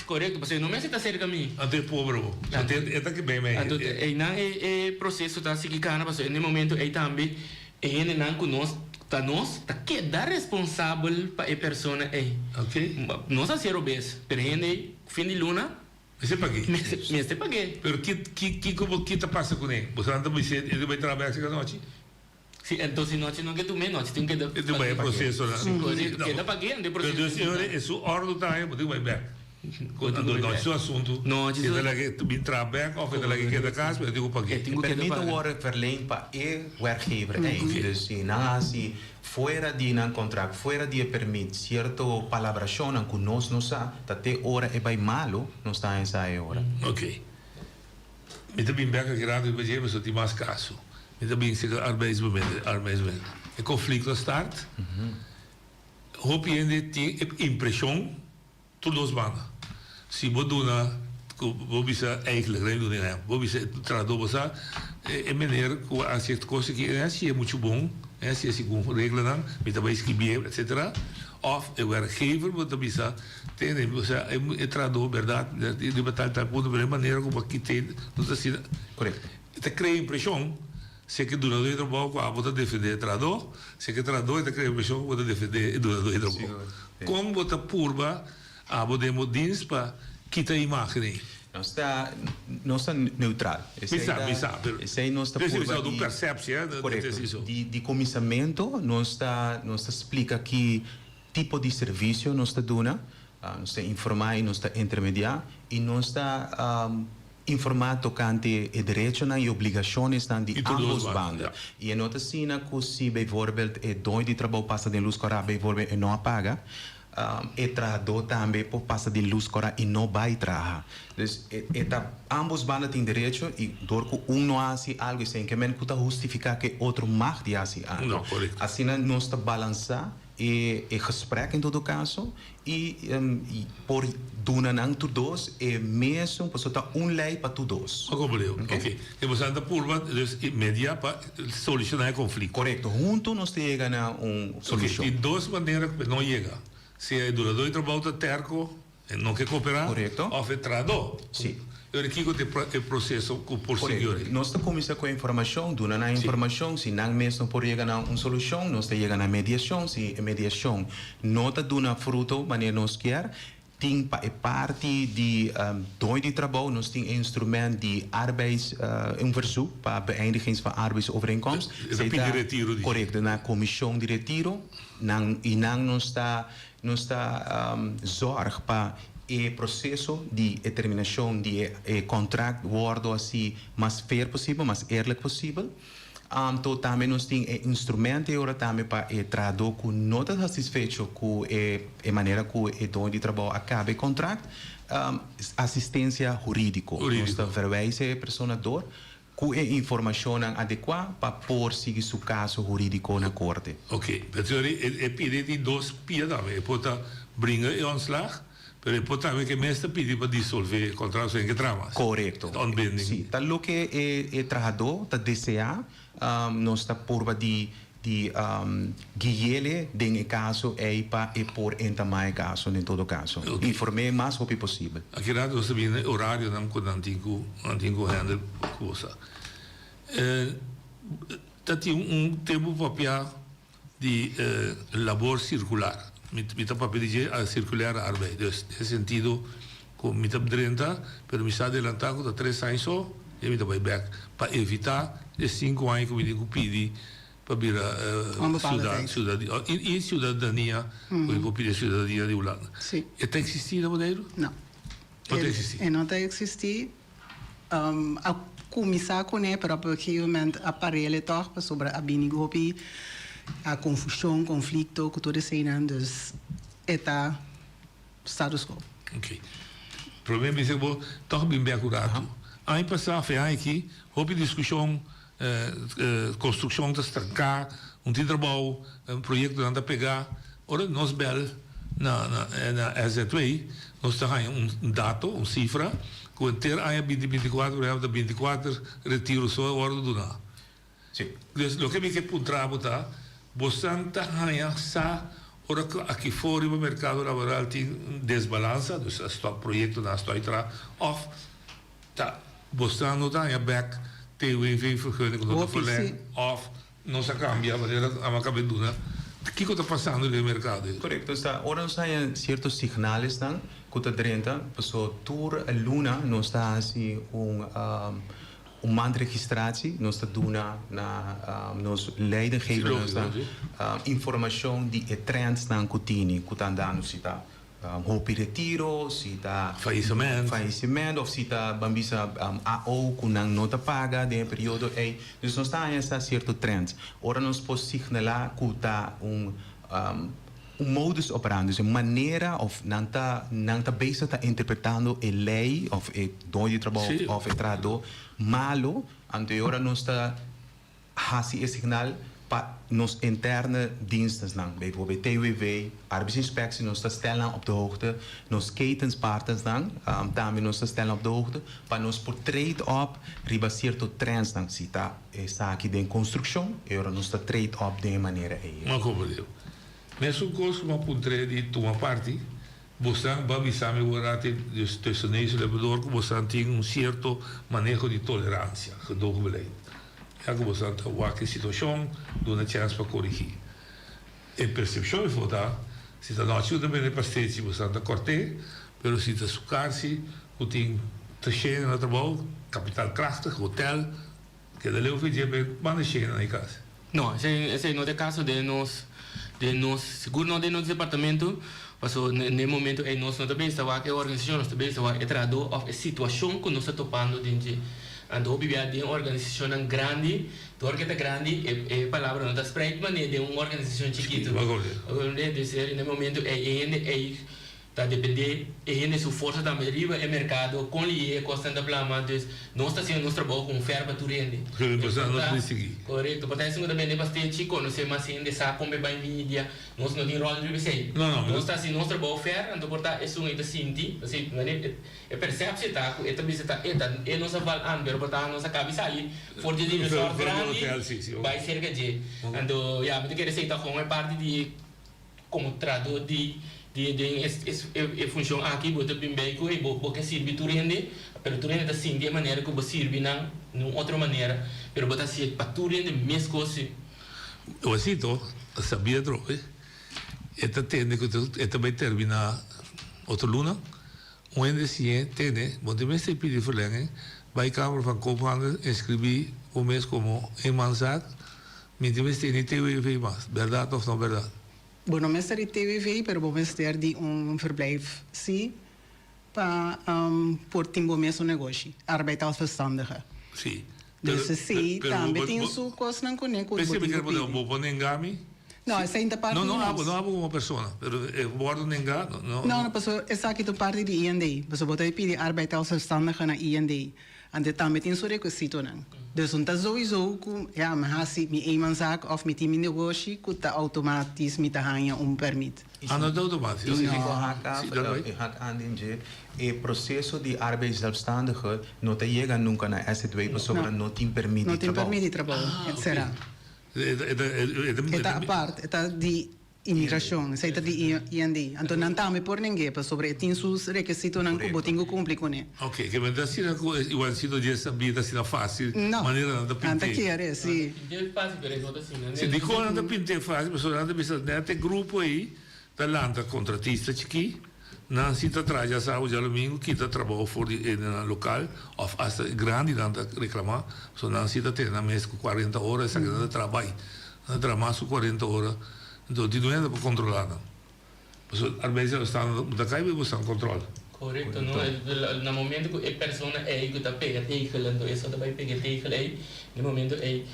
Correto, você não me está cerca a mim. Até pobre, até que bem bem. Aí não é processo tá seguir cana, passou no momento aí também, aí não conosco. Tá que dá responsável para a pessoa aí. Ok. Nós a ser obeso, pero gente fim de luna. Você paguei. Me paguei. Pero que tá passa com ele? Você anda ele vai trabalhar essa noite? Sim, então se noite não que tu me noite tem que dar. Ele vai processo lá. Que dá paguei, ande processo. Pero senhor, é sua ordem tá aí, você vai ver. Não é seu assunto. Não, se ela que tu bin trabalhar of ela que queda casa, eu digo paguei. Permite worden verleend para a werkgever. Dus se fora de um contrato, fora de permite certa palabração que nós não sa, até hora é bem malo, não está essa hora. Ok. Me também bem que graag bij je, maar zo die mas caso. Me também se arbeidsmoment. O conflito start. Hoop je in die impressão, tudo os banda. Se você vou bisa eigenlijk nem doen in vou bisa traduz você é maneira que a certa coisa que é muito bom se com regras não me também escrever etc of o werkgever você bisa tem você é traduz verdade de batalha tá por uma maneira como aqui tem não assim correto te cria impressão se que durante o trabalho com a você defender traduz se que traduz te cria impressão você defender durante o trabalho como você purba podemos dienst para quitar a imagem. Não está neutral. Essa é nossa percepção, de comissamento, nós está explica que tipo de serviço nós está dando, nós está informar e nós está intermediar e nós está informar tocante a direito e obrigações de ambos bandas. E a nota sina que se, bijvoorbeeld, dono de trabalho passa de luz corada, bijvoorbeeld, e não apaga, e trabalhador também passa de luz corada e não vai trabalhar. Então, ambos bandas têm direito e door que não hace algo sem que men que justificar que outro mag de hace algo. Não, correto. Assim, nós está balançar e gesprek em todo caso e por donar todos é mesmo para soltar lei para todos. Ok. E você anda por media para solucionar o conflito. Correto. Junto nós chegamos a solução. E duas maneiras que não chega. Se é durador e trabalho terco, não quer cooperar. Correto. Ou fetrador. Sim. Eu aqui o processo por seguir. Nós começamos com a informação, dando a informação, se não mesmo por chegar a uma solução, nós chegamos a mediação, se a mediação não está dando fruto, maneira nós quer, tem parte de dono de trabalho, nós temos instrumento de arbeids, verzoek para beëindiging van arbeidsovereenkomst. Correto, na comissão de retiro, e não nós está zorg para o processo de determinação de contrato wordo assim mais fair possível, mais eerlijk possível. Então também nós temos instrumento agora também para traduzir que não está satisfeito com a maneira que o dono de trabalho acaba o contrato, assistência jurídica. Nós está verwijzen a pessoa com a informação adequada para pôr seguir seu caso jurídico na corte. Ok, mas é pedir de dois pias também, pode brincar e ontslag. Pero pode também que mestre pedir para dissolver o contrato sem que tramas. Correto. Sim, tá lo que é trabalhador tá desejar, nós está por de guiele de caso é para por entamar caso em todo caso. Informe mais rápido possível. Aqui lá nós temos horário não com antigo handle coisa. Tá tem tempo papel de labor circular. Mita papel de circular arbeid. Dus in sentido, com mita 30, pero me está adelantado com 3 anos só, e mita vai back para evitar de 5 anos que me digo pedir para vir cidadania, ou pedir cidadania de Holanda. Sim. Está existindo modelo? Não. Não está existindo. Não está existindo. A começar com ele, para porque realmente aparelho toch sobre a binigopi. A confusão, conflito, que todos sei não, dus está status quo. Ok. problema é que eu estou bem curado. Aí passar a aqui, houve discussão, construção de estancar, trabalho, projeto de pegar, ora nós bel na SZ2, nós temos dato, cifra, que ter aí 2024, de 24 retiro só a hora do nada. Sim. Então, o que me quer puntar botar, bastante aí sa ora aqui fora no mercado laboral tem desbalança, dus stock projeto na stoitra of tá bastante tá aí back TWV vergunning do verleng of não se cambia, mas era a macabeduna. O que está passando no mercado? Correcto, está. Ahora nos hay ciertos señales dan, que drenta, pues tour a luna nos está así un man registratie, nos está duna na nos leiden geven nos dan information die trends dan kutini, kutandan nos está hopi retiro, cita faillissement of cita bambisa AO kunang nota paga de periodo e dus nos está essa certo trends. Ora nos pos signalar kuta modus operandi, dus maneira of nanta bezig te interpretando a lei of dono de trabalho of trado malo, ante ora nos está hasi e signal para nos interne diensten, bijvoorbeeld TWV, arbeidsinspectie, nos stellen op de hoogte, nos ketenspartners daarmee nos stellen op de hoogte, para nos portret op riba certo trends cita está aqui de construção, e ora nos trade op de maneira Mas como eu, mesmo coisa uma portret de tua parte, você vai saber agora dos testemunhos do trabalhador que você tem certo manejo de tolerância, que do beleid. É que você está a situação, dá uma chance para corrigir. A percepção é votar, se está não ajuda bem para você está corte, mas se está sucar-se, o tem cheio no trabalho, capital krachtig, hotel, que dá leu fazer bem, mas cheio na casa. Não, esse não é o caso de nós, seguro não de nosso departamento, mas no momento é nós não também está a organização, nós também está a trado a situação que nós estamos topando dentro. Ando bibia de uma organização grande, porque é grande, é palavra não está spread, mas de uma organização chiquita. Agora, dizer no momento está depender de sua força também riba é mercado com ele constante plama, então nós está sendo nosso trabalho com ferro para tu rende. Correto, porque isso também é bastante chico, não sei mais se ainda sabe como é bem mídia, nós não tem rol de riba nós está sendo nosso trabalho ferro, então portanto isso não é senti, assim, é percebe-se tá, é também está, é nossa val pero portanto nossa cabeça ali, for de divisor grande, vai ser que de, então, mas quer dizer tá com é parte de como traduz de função aqui, bota bem bem que porque serve tu rende, pero tu rende da sim de maneira que você serve não outra maneira, pero bota se para tu rende mesmo coisa. Eu assim tô sabia trocar, esta tende que esta vai terminar outra luna, onde se tende, bom também se pedir verlenging, vai Câmara van Koophandel escrever o mês como em mansard, me também tem TWV mais, verdade ou não verdade? Bueno, me estar TWV, pero vou estar de verblijf, sim, para por tempo mesmo negócio, arbeidsverstandige. Sim. Dus sim, também tem sua coisa não conheço. Mas se me quer poder um engame? Não, essa ainda parte. Não hablo como pessoa, pero eu guardo engame. Não, pessoal, essa aqui é parte de IND. Pessoal, botar pedir arbeidsverstandige na IND. Ande também tem sua requisito não. Dus on dat sowieso, ja, maar als ik met een zaak of met een negotie, kan dat automatisch met een permit. Dat automatisch? Dus ik ga aan o processo de arbeidszelfstandige não te chega nunca na S2, pessoa não tem permite de trabalho. Não tem permite de trabalho, etc. Está a parte, está de imigração, isso está de IND. Então não está me por ninguém, sobre tem seus requisitos não que botinho cumpre com ele. Ok, que mas assim igual se do dia sabia assim fácil, maneira de pintar. Não quer, sim. É fácil, pero é assim, né? Se digo não pintar fácil, pessoal não precisa ter grupo aí, da landa contratista aqui. Não se está atrás já sabe já domingo que está trabalho fora no local, ou hasta grande não está reclamar, só não se está tendo na mês com 40 horas, essa que não trabalha, não trabalha com 40 horas. Então, não é para controlar, não. Mas, às vezes, estão da caixa e você controla. Correto, no momento que a pessoa é que está pegando tegel, então isso também pega tegel aí, no momento é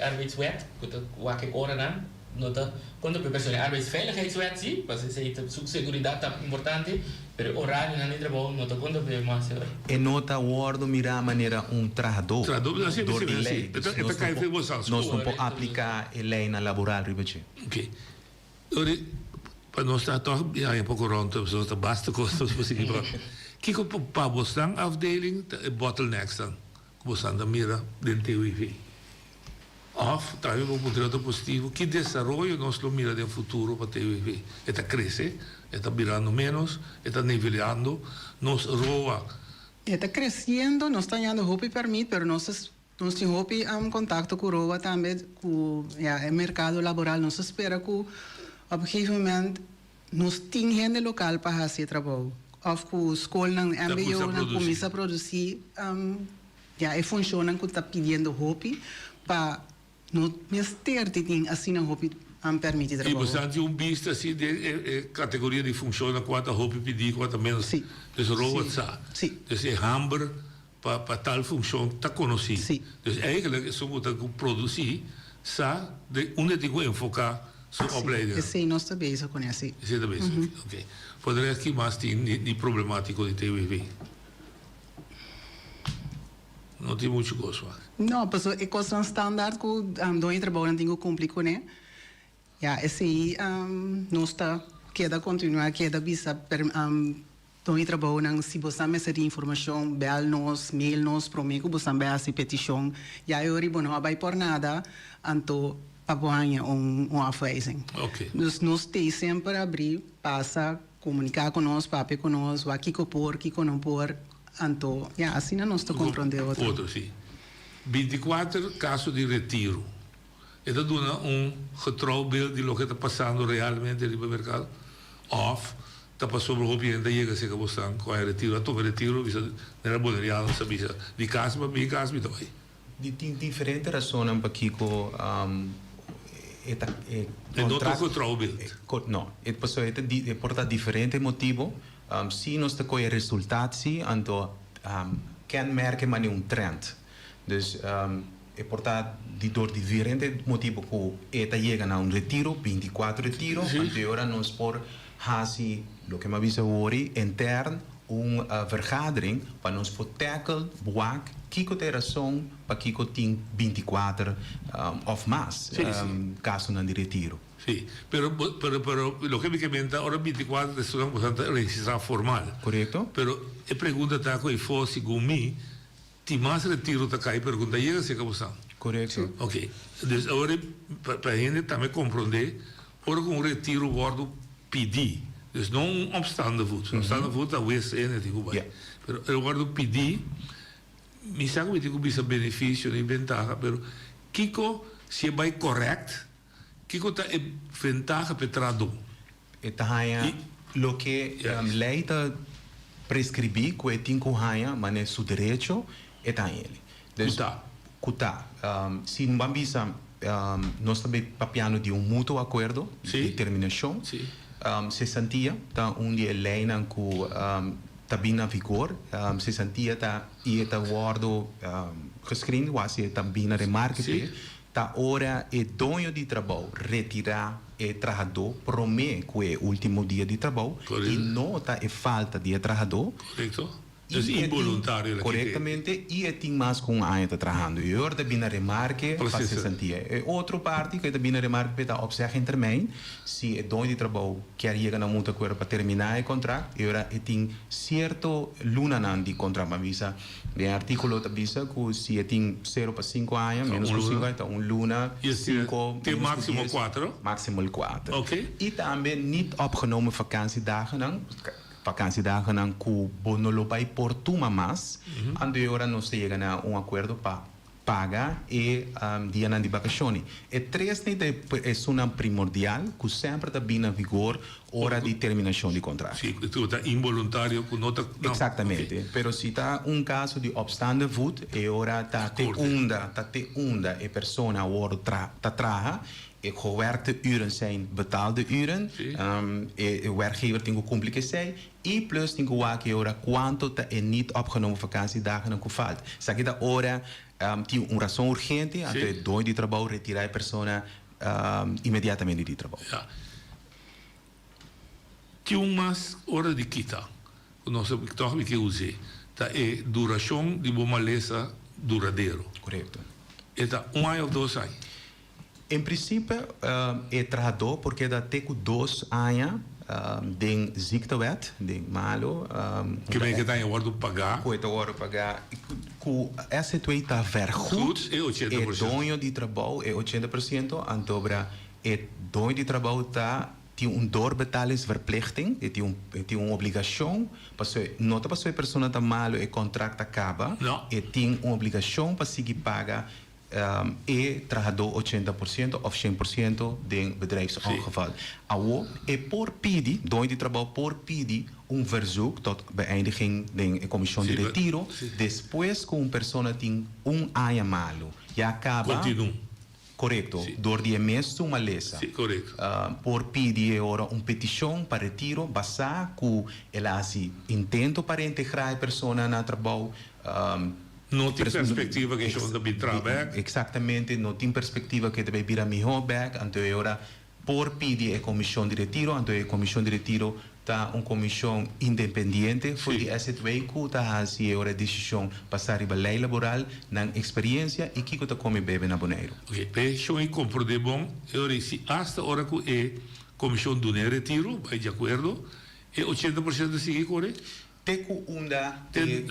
arbeidswet, que está qualquer hora não, nota quando per persone arbeidsveiligheidswet zie, pas is het seguridad importante, pero horário na trabalho nota quando per mais. E nota wordo mira maneira trajador. Trajador, de lei. Nós não podemos school. aplicar a lei na laboral, ribeche. Ok. Ora, para nós está toch um pouco rond, zoals de beste kosten possibel. Kijk op een paar bostan afdeling, de bottlenecks dan, bostan da mira del TUV. Of, também um ponto positivo, que desarrollo nós lo mira del futuro para TUV. Está cresce, está virando menos, está nivelando, nos roba. Está crescendo, nós estamos ganhando roupa e permite, pero nós temos roupa e contato com o roupa também, com o mercado laboral. Nós espera que, op een gegeven moment, nós temos gente local para fazer trabalho. Of que a escola não MBO não começa a produzir, e funciona que está pedindo roupa para não ter de assim a roupa permite trabalho. E você tem visto assim de categoria de funciona quanto roupa pedir, quanto menos. Sim. Dus roupa sa. Sim. Dus é hamburger para tal função está conhecido. Sim. Dus eigenlijk só moet que produzir sa de onde tem que enfocar sua opleiding. Sim, nós também isso conhece. Sim, também. Ok. Poderia aqui mais de problemático de TVV. Não tem muito gosto. Não, mas é coisa standard que dois trabalham tem que cumprir com né. Esse aí nós está queda continuar queda bisa dois trabalham se você me cer informação bel nos mail nos prometo você vai fazer petição já eu ribo não vai por nada anto apanha afweising. Ok. Dus nós tem sempre abrir passa comunicar conosco, papo conosco, aqui que por, aqui que não por, então, assim nós estamos compreendendo outro. Outro, sim. 24 casos de retiro. Isso dá getrouw beeld de lo que está passando realmente no mercado. Of, está passando por roupa e chega a ser que você com o retiro, a todo retiro, você não era boneriano, sabia? De casa para mim, casa para mim. De diferente razões para que no, het é por diferente motivo. Se nós temos resultados, então kenmerken maar trend. Dus é por door diferente motivo que eta chega a retiro, 24 retiro, então agora nós por fazer lo que me avisa hoje interno vergadering para nós por tackle, boak, kiko tem razão para kiko tem 24 of mais caso não de retiro. Sí, pero lo que me comenta ahora 24 es una registrar formal. Correcto. Pero la pregunta está que fue según mí, ti más retiro está caí pregunta llega se acabó. Correcto. Ok. Entonces ahora para gente también comprender, ahora con un retiro guardo pedir. Dus não opstaande voet. Opstaande voet dat wees in het Cuba. Pero eu guardo pedir, me sabe que bisa benefício nem ventaja, pero Kiko se vai correct, Kiko tá ventaja petrado. Etahaya lo que lei tá prescrevi que tem que haya, mas é seu direito é ele. Kuta. Se não bisa nós também papiano de mútuo acordo de terminação. Se sentia tá dia lei não que tá bem na vigor, se sentia tá e tá guardo geschreven, was é tá bem na remarque tá hora é dono de trabalho retirar o trabalhador promete que é o último dia de trabalho e não tá é falta de trabalhador. Correto. Dus involuntário. Corretamente, e é mais com um ano trabalhando. E agora está bem a remarque, para se sentir. É outra parte que está bem a remarque para observar em termine, se é dono de trabalho quer chegar na muita coisa para terminar o contrato, e agora tem certo luna de contrato, mas visa, o artigo está visa que se tem 0 para 5 anos, menos para 5 anos, então luna, 5, tem máximo 4. Máximo 4. Ok. E também niet opgenomen vakantiedagen, vakantiedagen aan que bono lo vai por tuma mas ando agora nós chega a acordo para paga e dia de vacações. E três é uma primordial que sempre está bem na vigor hora de terminação de contrato. Sim, tu está involuntário com nota. Exatamente. Okay. Pero se está caso de obstante voet e ora está te onda e persona ora traga e gewerkte uren zijn betaalde uren. De werkgever tem que cumprir que sei. E plus tem que waken ora quanto é niet opgenomen vakantiedagen não valt. Se aqui da hora tem razão urgente, até dois de trabalho retirar a persona imediatamente de trabalho. Ja. Tinha mais hora de quita. Nós estamos que usar. Tá é duração de uma maleza duradouro. Correto. Eta 1 ano ou 2 anos. Em princípio, é trador porque da teco 2 anos de ziektewet, de malo. Que bem que está em hora de pagar. Que está em hora de pagar. Que essa twee está vergoed. É 80%. O dono de trabalho é 80%. Antobra, o dono de trabalho está tem doorbetalingsverplichting, tem uma obrigação, não para a pessoa está mal e o contrato acaba, tem uma obrigação para seguir pagar e trabalhador 80% ou 100% do bedrijfsongeval. E por pedir, dono de trabalho por pedir verzoek tot beëindiging da comissão de retiro, depois que uma pessoa tem ano malo e acaba... Continua. Correto, door die mesmo uma lesa. Sim, correto. Por pedir agora uma petição para retiro, basta que ela intento para integrar a pessoa no trabalho. Não tem perspectiva que eu deve trabalhar. Exatamente, não tem perspectiva que deve vir a melhor back. Então agora por pedir a comissão de retiro, então a comissão de retiro está uma comissão independente, foi esse veículo está assim agora a decisão passar para a lei laboral, na experiência e que está como bebe na boneiro. Ok, deixa eu compreender bom, eu disse hasta agora que a comissão do retiro, vai de acordo, e 80% de seguir correto? Teco uma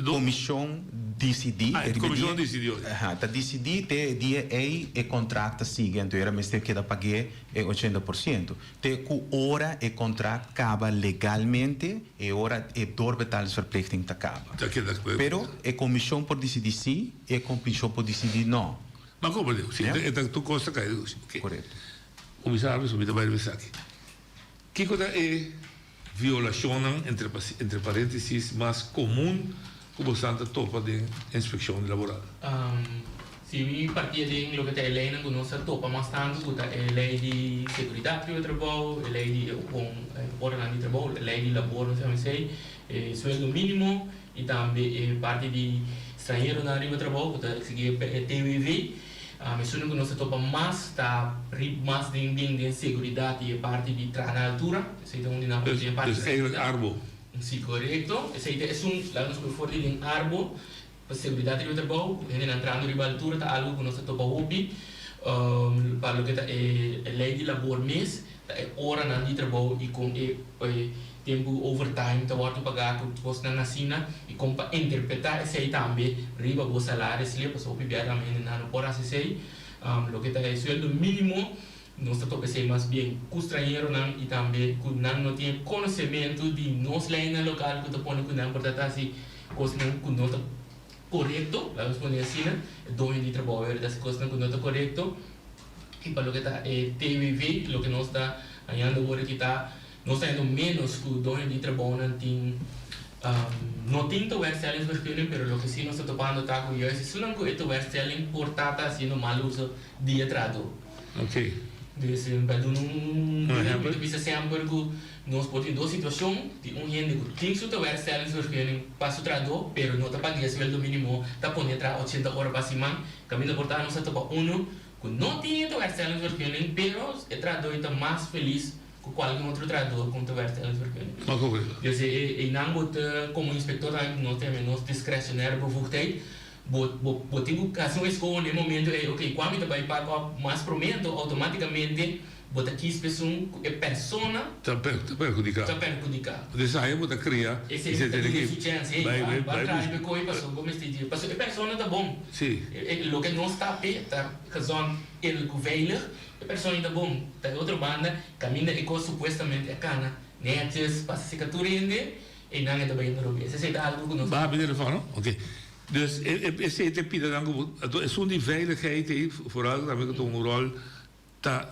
comissão decidir. A comissão decidiu. Está decidir te dia e contrato sigue, então era mesmo que da pagar é 80%. Teco hora e contrato acaba legalmente e hora e doorbetalingsverplichting acaba. Pero a comissão pode decidir sim e a comissão pode decidir não. Mas como digo, sim, então tu consta que correto. O comissário vai ver aqui. Que coisa é violação, entre parênteses, mais comum que você topa de inspeção laboral? Se vi partir de lo que te lei não conosco topa mais tanto que a lei de seguridade do trabalho, a lei de ordem de trabalho, a lei de labor, não sei, sueldo mínimo e também parte de estrangeiro na área do trabalho, que seguir TVV. Mas que nós topa mais está mais de seguridade e parte de trabalho na altura, seja onde na parte de árbol. Sim, correto. Seja lá nos for de árbol, para seguridade do trabalho, entrando na altura está algo que nós topa hobby, para o que é lei de labor mês, é hora na de trabalho e com tempo overtime, tá hora de pagar que você na nascina e como para interpretar esse aí também, riba o salário, se ele passou pibiar também na por assim lo que é sueldo mínimo, nós estamos pensando mais bem com estrangeiro não e também que não tem conhecimento de nossa lei na local que está pondo que não portanto assim coisa que não está correto, vamos pôr assim, dono de trabalho das coisas que não está correto e para lo que está TVV, lo que nós está ganhando agora que está nós temos menos que o dono de trabalho não tem towerstelling verschillen, mas o que sim nós estamos topando está com isso, se não que towerstelling portata assim no mal uso dia trado. Ok. Então, para não bisa sempre que nós podemos duas situações, de gente que tem sua towerstelling verschillen para o trado, mas não está pagando esse sueldo mínimo, está pondo entrar 80 horas para cima, caminho portar nós estamos uno que não tem towerstelling verschillen, mas o trado está mais feliz com qualquer outro tradutor com towerstelling verschillen. Dus in aanbod como inspector nós temos discrecionário bevoegdheid. Botigo caso escolha no momento ok, quando você vai pagar mais prometo automaticamente bota aqui a persona está perjudicada. Dessa aí você cria esse é que vai trás de coisa passou como este dia passou a persona tá bom. Sim. O que não está perto, razão ele veilig, a persona está bom. Da outra banda caminha e coisa supostamente a cana, netes passa cicaturinde e não é também no robe. Esse é algo que nós. Bah, meneer Van, oké. Dus esse é pida dan é zo'n die veiligheid aí, vooral também que tem rol tá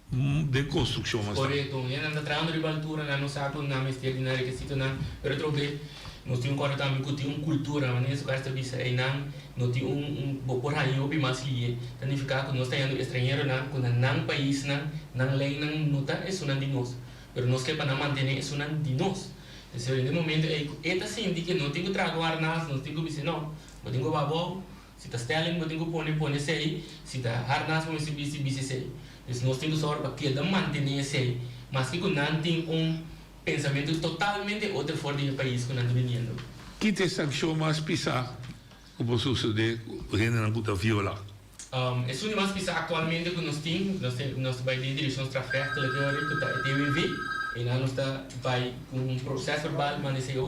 de construção mas. Correto, eu ando trabalhando de altura, não sabe na mestre na requisito não, pero trobe nós temos agora também que tem cultura, mas nesse caso também aí não tem por aí o mais ali, significa que nós temos estrangeiro não, quando não país não lei não tá é só de nós, pero nós que para manter é só de nós. Então, no momento é assim que não tem que trabalhar nas, não tem que dizer não. Eu tenho babó, se está stelling, eu tenho que pôr sei, se está harnas, eu tenho que sei. Então, nós temos que manter-se, mas que não tem pensamento totalmente outro fora do país que nós estamos vendo. Que te sanção mais pisar o que sucede com a viola? É o mais pisar atualmente que nós temos vai de direção tráfico que está TVV, e nós vai com um processo verbal, mas é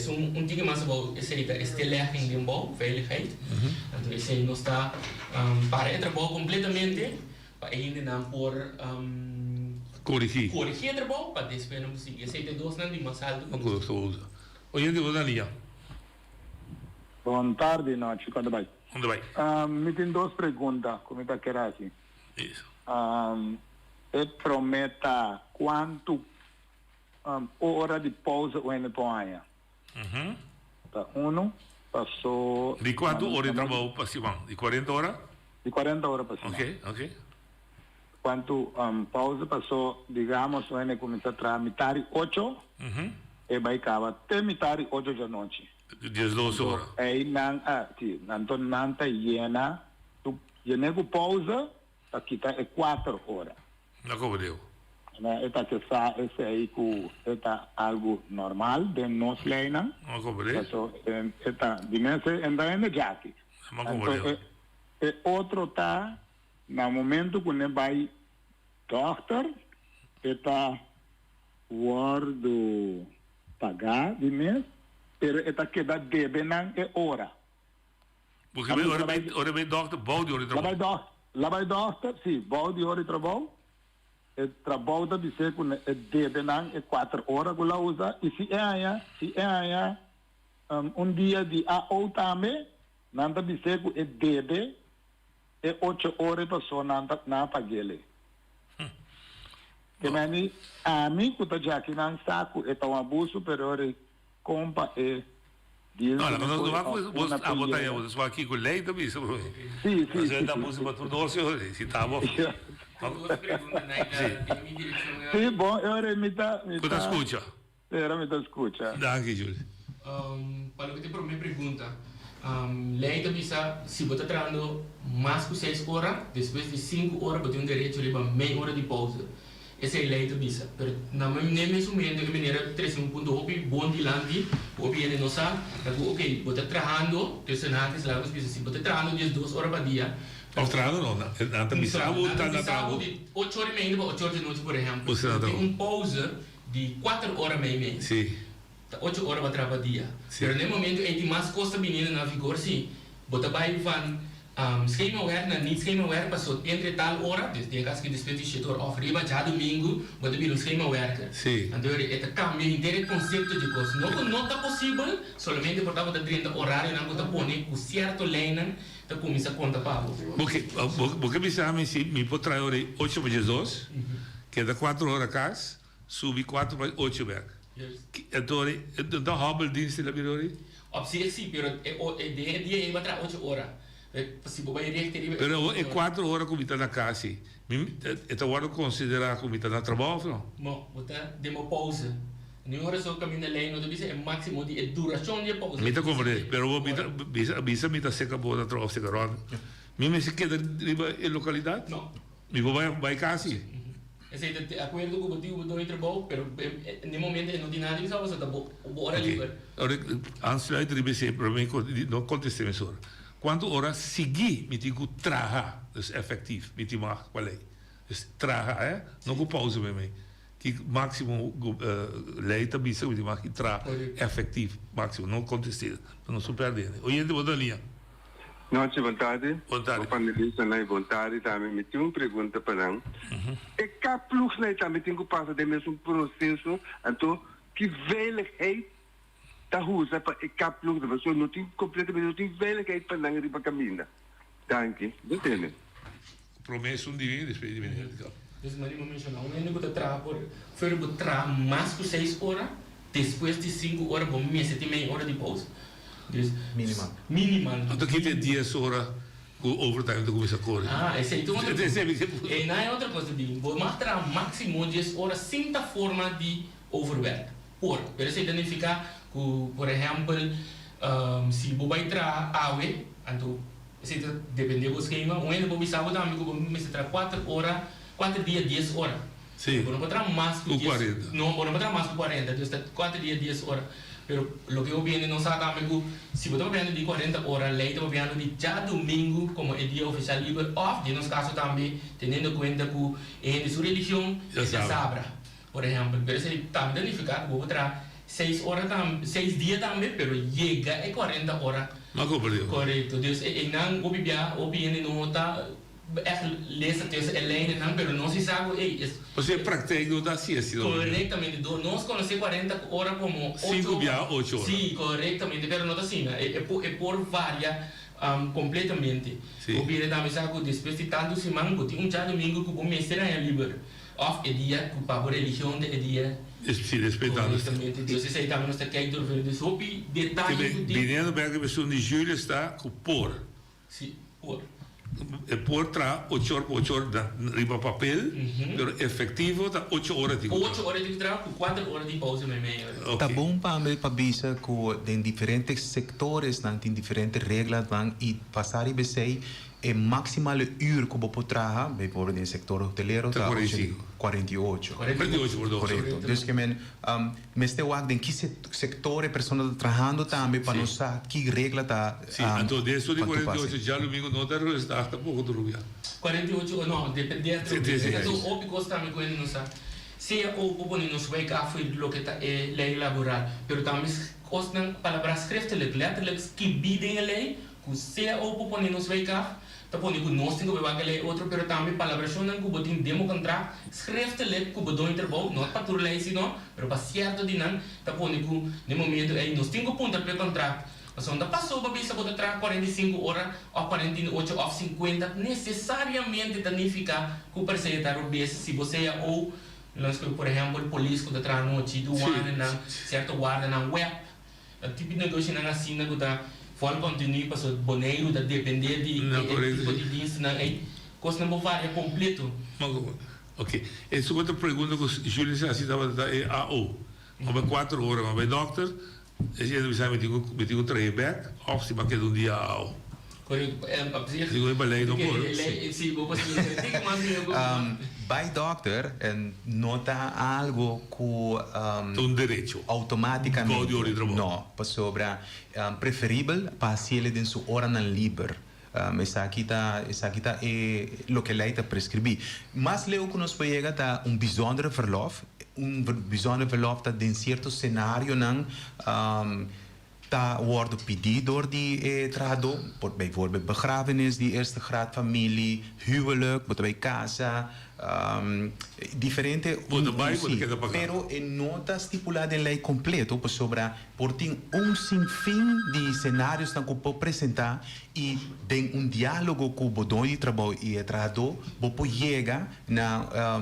um ding mais about stillegging de bouw, veiligheid. Então, esse nós está para entrar completamente, para ainda não por corrigir o bouw, para depois não conseguir. Esse é dois não de mais alto. Hoje em dia, Boa tarde, noite, quando vai? Onde vai? Me tem duas perguntas, como está querendo assim. Isso. Prometa quanto hora de pausa o ano põe? Passou... De quanto hora de trabalho para cima? De 40 horas? De 40 horas para cima. Ok. Quanto pausa passou, digamos, o ano começa a tramitar 8, e vai acabar até metade 8 da noite. 12 horas. Aí não está llena, com pausa, aqui está 4 horas. Não compreendo. Esse aí é algo normal de nós leina. Não compreendo. Ainda já aqui. Não compreendo. Outro está, no momento que ele vai doctor, está guardo pagar de mês, pero está queda debe não é hora. Porque hora vai doctor, bom de hora de trabalho. Lá vai doctor, sim, bom de hora de trabalho. O trabalho da dizer que deve não é 4 horas que ela usa, e se é dia de AO também, não está dizer que deve, é 8 horas a pessoa não paga ele. Que mani a mim que está já aqui não saco é um abuso superior compa é não não vai a botar aí você vai aqui com lei também sim mas é da abuso para tudo você se tá bom sim bom eu me tá escuta era me tá escuta danke Júlio para o que te por minha pergunta lei também se você está trabalhando mais que 6 horas depois de 5 horas você tem direito de meia hora de pausa. Essa é a lei da bisa. Pero na mesmo momento que maneira 3.1 bom de landi, o bem não sabe, ok, você está trabalhando, então nada se leva se você está trabalhando 2 horas por dia. Ou trabalhando não, não está bisavo, está na trabalho. 8 horas e meia para 8 horas de noite, por exemplo. Tem pausa de 4 horas e meia. Sim. 8 horas para trabalhar por dia. Pero no momento é de mais custa menina na vigor, sim. Você vai schema werk na niet schema werk passou entre tal hora desde que as que depois de setor offriba já domingo você vira schema werk então é cambio inteiro conceito de coisa não está possível somente por causa da 30 horário não está pone o certo lane está começa a conta pago porque me sabe se me pode trazer 8 vezes 2 que é da 4 horas casa subir 4 para 8 werk então então hobeldienst da birori op zich sim pero é dia vai tra 8 horas. Pero é 4 horas que está na casa. Então, agora considerar que está na trabalho, não? Não, você deu pausa. Não é só caminho lei, não deve ser o máximo de duração de pausa. Me está compreendendo, pero bisa me está seca boa na trabalho, seca roda. Me se queda em localidade? Não. Me vai casa. Esse é de acordo com o motivo do trabalho, pero no momento não tem nada que você está boa livre. Antes de ir sempre, não contestei isso. Quanto horas seguir me digo trabalhar, é efetivo, me digo qual é? Trabalhar, não com pausa mesmo. Que máximo lei também se me digo que trabalhar efetivo, máximo, não contestar, não se perdendo. Hoje em dia vou dar linha. Noite, boa tarde. Boa tarde. O panelista na boa tarde também me tem uma pergunta para não. É que a plus lei também tem que passar de mesmo processo, então que veiligheid da husa para a caplu da pessoa não tem completamente não tem veiligheid para não ir para caminho. Danke. Entende? Promesso dia depois de venir. Então, mas eu mencionar, um ano que trabalha por trabalhar mais que 6 horas, depois de 5 horas, bom mês, 7,5 horas de pausa. Minimal. Então, que tem 10 horas o overtime do começo a correr. Esse aí é outra coisa. E não é outra coisa, Bim. Vou mostrar máximo 10 horas sem a forma de overwork. Para se identificar, por exemplo, se você vai trabalhar, então, Se depende do esquema, um ano vou sábado também que vou me entrar 4 dias 10 horas. Sim. Não vou entrar mais que 40. Não vou entrar mais que 40, então 4 dias 10 horas. Pero lo que eu viene não sabe também que se você está de 40 horas, lei está vendo de já domingo como é dia oficial livre off, em nosso caso também, tendo em conta que em sua religião é sabra. Por exemplo, pero se está danificado, vou entrar 6 dias também, pero chega é 40 horas. Não compreendo. Correto. Dus ik dan opinion não está lezen tussen lijnen dan, pero não se sabe is. Você pratica não dá ciência. Corretamente. Nós conhecemos 40 horas como 5 dia 8 horas. Sim, corretamente, pero não assim, é por várias completamente. Opinion também sabe que depois de tanto semana, que tem dia domingo que o mês será livre. Of é dia que para a religião é dia. Sim, respeitando. Corretamente. Deus sei também nós quer que dormir de sopi detalhes. Menino Berg, a pessoa de julho está com por. Sim, por. É por tra 8 horas da riba papel, pero efetivo tá 8 horas de 8 horas de trabalho, 4 horas de pausa no meio. Tá bom para bisa que em diferentes sectores tem diferentes regras e passar e sei é maximal uur que você trabalha, bijvoorbeeld no sector hoteleiro, 48. 48 por 2. Correto. Dus que men este wak den que sector a pessoa está trabalhando também para não saber que regra tá. Sim, então desde de 48 já domingo não dá está pouco do lugar. 48 não, depende do então o pico também com ele não sabe. Se o propõe nos wake up foi lo que tá lei laboral, pero também costam palavras schriftelijk, letterlijk que bidem a lei, que se o propõe nos wake up tapos que nós temos que ver outro, pero também palavras não que botem demo contrato, schriftelijk que botem intervalo, não para tudo lei não, pero para certo de não, tapos que no momento aí nós temos que pontar para contrato. Mas onde passou para bisa botar 45 horas ou 48 ou 50, necessariamente danifica que o perseguidor base se você é ou por exemplo, o polícia que está noite do ano, certo guarda na web, o tipo de negócio não assina que está fora continue para o boneiro da depender de tipo de dienst na custa não varia completo. Ok. Essa outra pergunta que Júlio já estava é AO. Uma 4 horas, uma doctor, a gente vai meter o trajeback, ou se vai querer dia AO. Correto. Digo, é balé não pode. Sim, vou passar. By doctor nota algo que direito automaticamente não para sobre preferível para se ele den sua hora na livre. Essa aqui tá é o que a lei está prescrever. Mas leu que nós pega tá bijzondere verlof, bijzondere verlof tá em certo cenário não tá wordt pedido door die trado, bijvoorbeeld begrafenis, die eerste graad familie, huwelijk, bij casa, diferente pero no está estipulado en lei completo sobre por tem sinfín de cenários que você pode apresentar e tem diálogo com o dono de trabalho e o trado você chega na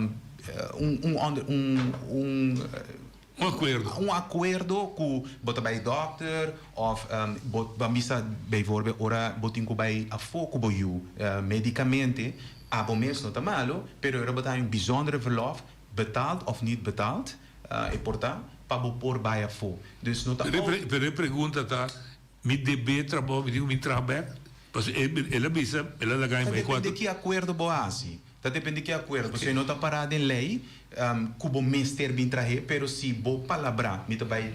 um acordo com o doctor ou bijvoorbeeld ora botin com a foco medicamente abo mesmo não está malo, pero era botar bijzondere verlof, betaald of niet betaald, e portanto, para pôr bij a fo. Dus não está. Pero pergunta tá, me debe trabalho, me digo me trabalho, mas ela bisa, ela dá ganho mais quanto. Depende que acordo boasi. Tá depende que acordo. Você não está parado em lei, cubo mester bem traje, pero se bo palavra, me vai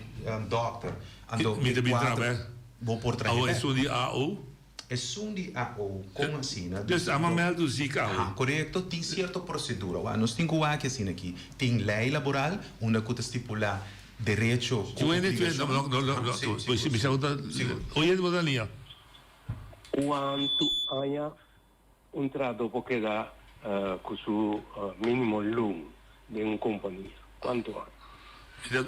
doctor, ando me debe trabalho. Bo por traje. Ou é só de AO? É só de AO, como assim? Dus a mamel do Zika. Correto, tem certa procedura. Nós temos que assim aqui. Tem lei laboral, onde que estipula direito. Não. Pois se me pergunta, hoje é de Bodania. Quanto há trado porque dá com o mínimo lume de companhia? Quanto há?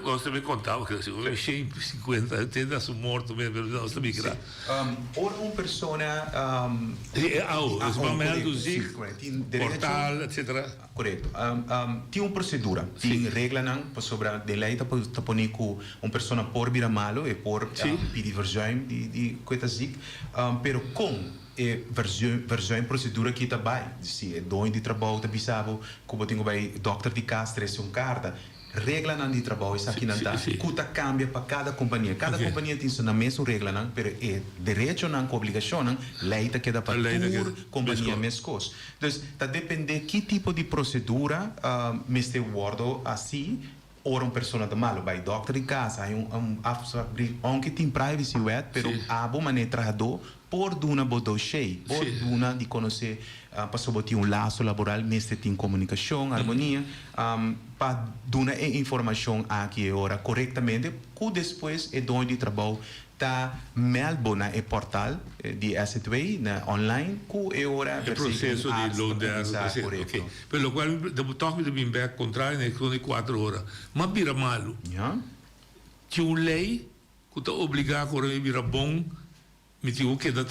Nós também contava que se eu 50, tem da sua morte mesmo, nós também que ora uma pessoa portal, etc. Correto. Tem procedura, tem regra não sobre a lei tá pôr com uma pessoa por vir malo e por pedir verzuim de coisas assim, pero com verzuim procedura que está bem, se é dono de trabalho, tá bisabo, como tenho bem doctor de casa, carta regla nan di trabalho isso aqui não tá cuta cambia para cada companhia companhia tem sua mesma regla não pero é direito não com obrigação não lei tá queda para toda companhia mescos então tá depender que tipo de procedura meste wordo assim ou uma pessoa de malo vai doctor em casa há aunque tem privacy wet pero a boa maneira trajador por duna bodo cheio por duna de conhecer passou botar laço laboral neste tem comunicação harmonia para dar informação aqui ora corretamente que depois é dono de trabalho tá melbo na portal de S2 na online que é ora o processo de loader ok pelo qual devo tocar de bem back contrário né com 4 horas mas vira malo tinha uma lei que tá obrigar a correr vira bom me digo que da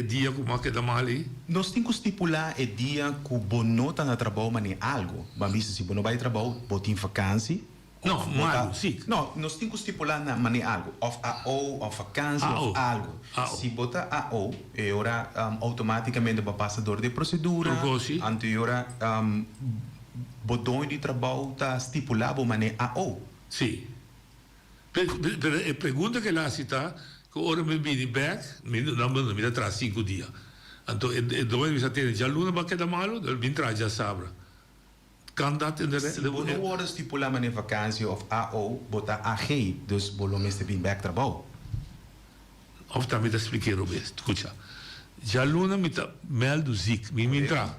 dia como que da mali nós temos que estipular o dia que bono tá na trabalho mas nem algo mas se bono vai trabalho botin vacância não malo sim não nós temos que estipular na mas nem algo of AO of vacância of algo se bota AO é ora automaticamente o passador de procedura anterior botão de trabalho tá estipulado mas nem AO sim pergunta que lá está que ora me vini back me dá atrás 5 dias então dois vezes até já luna vai quedar malo ele vem atrás já sabe candidato in de se não hora estipular uma vacância of AO botar AG dus volume este vem back trabalho of também te expliquei o best escuta já luna me tá mel do zic me entrar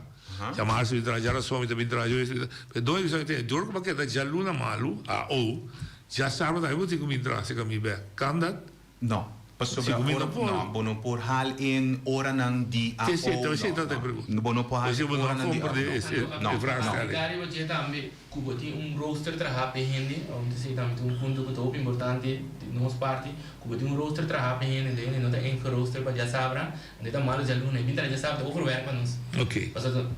já março entrar já só me vem atrás eu dois vezes até dor como que já luna malo AO já sabe daí vou ter que me entrar se que me back candidato não bono por hal in ora nang di AO bono por hal ora nang di AO não cara eu tinha também cubo tem roster trabalho gente onde se também tem ponto que top importante de nossa parte cubo tem roster trabalho gente daí não tem roster para já sabra onde tá malo já luna bem já sabe overwork para nós ok passado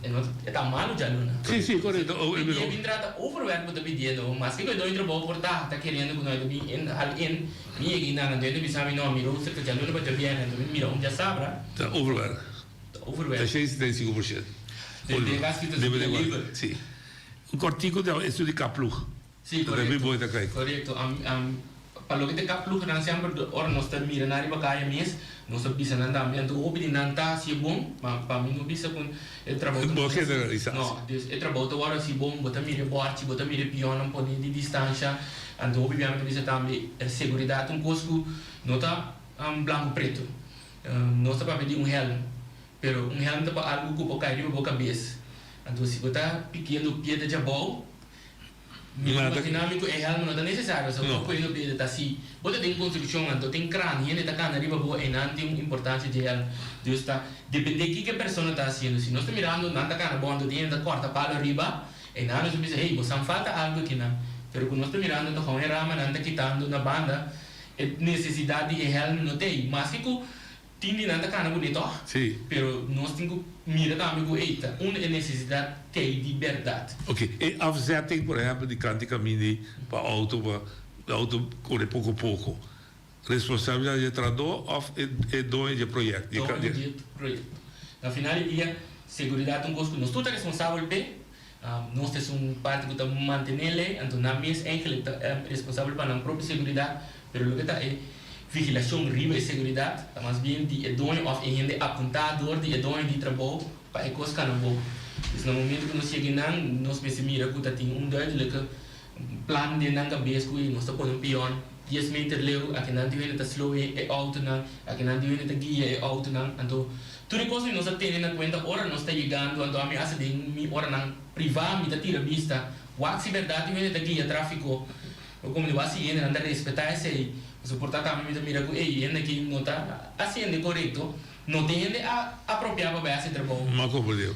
é tá malo já luna sim correto bem trata overwork para pedindo mas que eu dou trabalho por tá querendo que nós bem hal in minha aqui na dentro de sabe não miro se que já luna para bem então mira onde já sabra tá overwork tá cheio de 5% de gasto de sim un cortico de esto de Kapluch. Sí, correcto. Para lo que te Kapluch nan siempre ora no está miranari bakaya mes, no está bisa nan también tu opi nanta si bom, pa mim no bisa com el trabalho. Não generalizar. No, el trabalho to ora si bom, bota mire boarchi, bota mire pion un po di distancia, ando obviamente bisa também seguridade um cosco nota blanco preto. Não está para pedir helm, pero helm tá para algo que pode cair na cabeça. Então, se você está pequeno o pé de jabal, o dinâmico é realmente não é necessário. Se você põe o pé de assim, você tem construção, então tem crânio, e está cá na riba boa, e não tem importância de ela. Deus está, depende de que a pessoa está fazendo. Se nós estamos mirando, não está cá na boa, então tem que corta para a riba, e não nos diz, hey, você falta algo aqui, não. Pero quando nós estamos mirando, então com a rama, não está quitando na banda, necessidade de realmente não tem. Mas que tem nada cara bonito, pero nós temos que mirar também que eita, uma necessidade tem de liberdade. Ok, e afzetting, por exemplo, de canto caminho para auto correr pouco a pouco. Responsabilidade de trabalhador ou é dono de projeto? Dono de projeto. Na final do dia, segurança nós estamos responsáveis por nós temos parte que estamos mantendo, então na mesma enclave responsável para a própria segurança, pero o que está é vigilação riba e segurança, mas bem de dono of gente apontador de dono de trabalho para ecos canabo. No momento que nós chegamos, nós pensamos que tem duidelijke plan de na cabeça que nós estamos com pion 10 meter leu, aqui não tem nada slow e auto não, aqui não tem nada guia e auto não, então tudo coisa nós temos na conta, ora nós está chegando, então a minha asa de mi ora não privada, me tira vista, o se verdade tem nada guia tráfico, como eu assim ainda não respeitar esse suportar também me mira que ei ainda que não está assim correto, não tem ainda apropriado para esse trabalho. Mas como digo,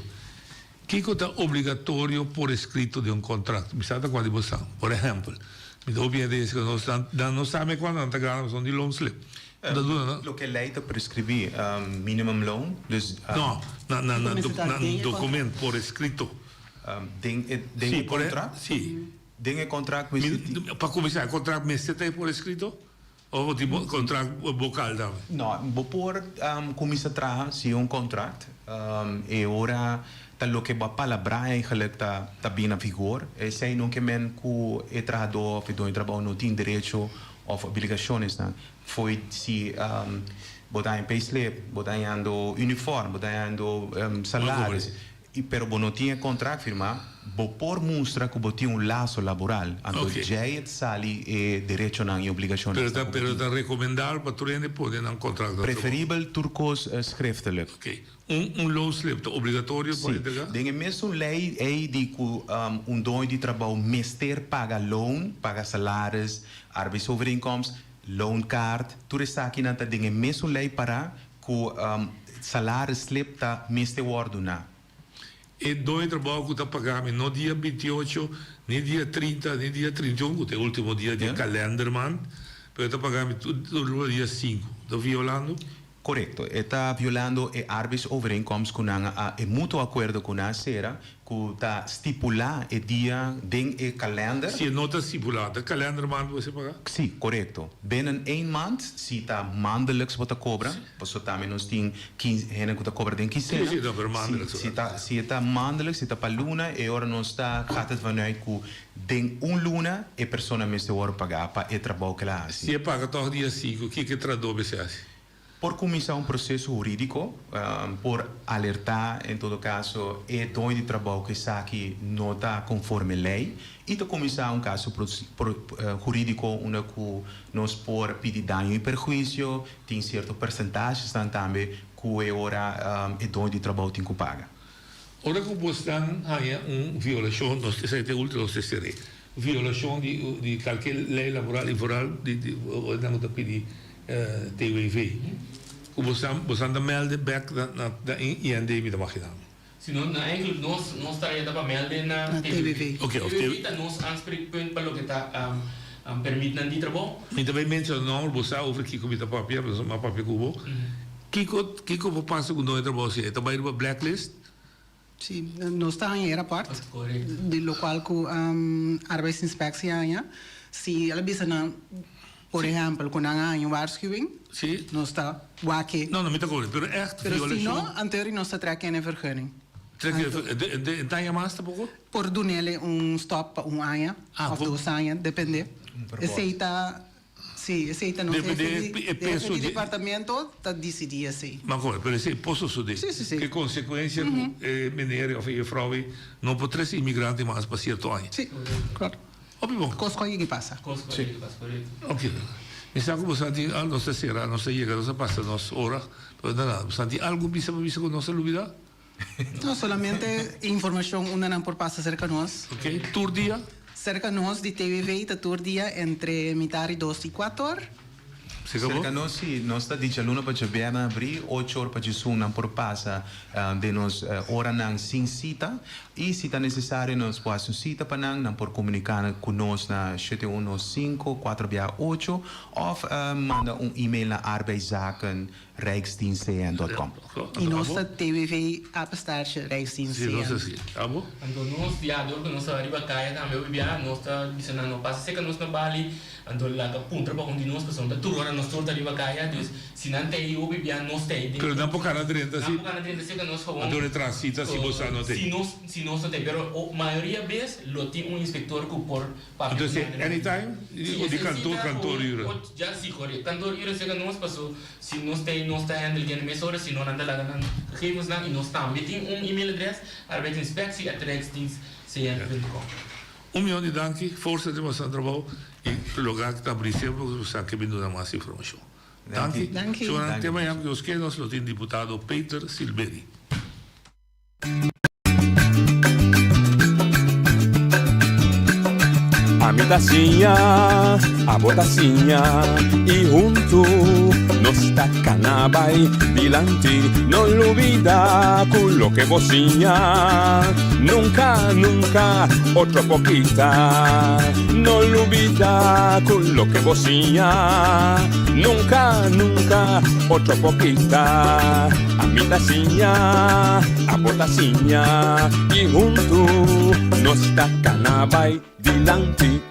que é obrigatório por escrito de um contrato, me sabe qual é a por exemplo, me dá obediência que nós não sabemos quando não está ganhando de long slip. Lo que a lei está prescrever minimum loan, dus não, documento por escrito. Tem contrato? Sim. Tem contrato para começar, contrato me está por escrito? O tipo contrato vocal também? Não, vou pôr começa a trabalhar se um contrato e ora lo que va palabra eigenlijk tá bem na vigor e sei não que men que é trabalhador que do trabalho não tem direito ou obrigações não foi se botar em payslip botar em ando uniforme botar em ando salários e pero não tinha contrato firmar vou por mostrar que você tem laço laboral então já é sali e direito não e obrigações pero tá recomendar para tu rende poder um contrato preferível turcos schriftelijk loonslip obrigatório para entregar dingen mesmo lei é de que dono de trabalho meester paga loon paga salários arbeidsovereenkomst loonkaart tudo está aqui na dingen mesmo lei para que salário slip tá meester worden na e dois trabalhos que está pagando no dia 28, nem dia 30, nem dia 31, que é o último dia de calendarman, mas está pagando no dia 5. Está violando? Correcto. Está violando o arbeidsovereenkomst com a mútuo acordo com a sera, que está estipulado o dia den o calendar. Se não está estipulado, o calendarman você pagar? Sim, correto. Binnen 1 maand, se está maandelijks wat te cobra, pois também nós tem 15, que está cobra den quinzena. Sim, está maandelijks. Se está maandelijks, se está para luna, e ora nós está gaat het vanuit que den luna e persona mesmo hora pagar para o trabalho que ela faz. Se paga todo dia 5, o que traduz você faz? Por começar um processo jurídico, por alertar, em todo caso, o dono de trabalho que está aqui não está conforme a lei, e de começar um caso jurídico onde nós por pedir dano e perjuízo, tem certo percentagem também que é hora o dono de trabalho tem que pagar. Ora que você tem violação, nós temos que último CCR, violação de qualquer lei laboral e foral, não está pedir TWV. Você anda melden back na IND met de machinam. Senão, eigenlijk, nós estaríamos para melden na TVV. Ok, TVV é nosso aanspreekpunt para o que está permitindo de trabalho. E também menciono o nome, você over que comita papel, mas uma papel cubo. Kiko passa com dois trabalhos, é também uma blacklist. Sim, nós estamos em aeroporto, de local com arbeidsinspectie, se ela bisa na por exemplo, quando há uma waarschuwing, não está waque. Não, me está correto, mas echt violação. Mas se não, anterior não está trazendo a vergunning. Então é mais pouco? Por dar nele stop para ano, ou 2 anos, depende. Aceita, sim, aceita não. Depende do departamento, está decidido assim. Mas como, por exemplo, posso saber que consequência mineiro ou vrouw não pode trazer imigrante mais para certo ano? Sim, claro. Coisa que passa. Ok. Me sabe que você tem algo se será, não se chega, não se passa nossa hora, mas nada. Você tem algo bisa com nossa dúvida? Não, solamente informação uma não por passa cerca de nós. Ok. Tour dia? Cerca de nós de TVV, está tour dia entre metade 2 e 4 horas. Cerca nós está de jaluna para jaber na abrir 8 horas para Jesus não por passa de nós hora não sem cita e se está necessário nós podemos cita para não por comunicar conosco na 7115-468 ou manda e-mail na arbeidszaken@rijksdienst.com. E nossa TVV apostar Rijksdienst. Sim, nossa sim. Tá bom? Então nós diador que nós arriba caia também bebia nós está dizendo não passa seca nós na Bali então lá que punta para onde nós passamos da turora nós torta arriba caia dus se não tem eu bebia nós tem. Pero não por cana dentro assim. Não por cana dentro seca nós vamos. Então transita se você não tem. Se nós não tem, pero a maioria vez lo tem inspector que por papel. Então anytime o de cantor ira. Já sim, correto. Cantor ira seca nós passou se nós tem nós está handle de emissora se não anda lá ganhando regimos lá e nós também tem e-mail address arbeidsinspectie@rijksdienst.com. Milhão de dank, força de você trabalho e lugar que está abrindo você que me dá mais informação. Dank. Sobre o tema que os que nós tem deputado Peter Silveri. A mitacinha, a botacinha e junto nos tacanabay dilante no olvida con lo que vocinha nunca, nunca otro poquita no olvida con lo que vocinha nunca, nunca otro poquita a mitacinha, a botacinha y junto nos tacanabay dilante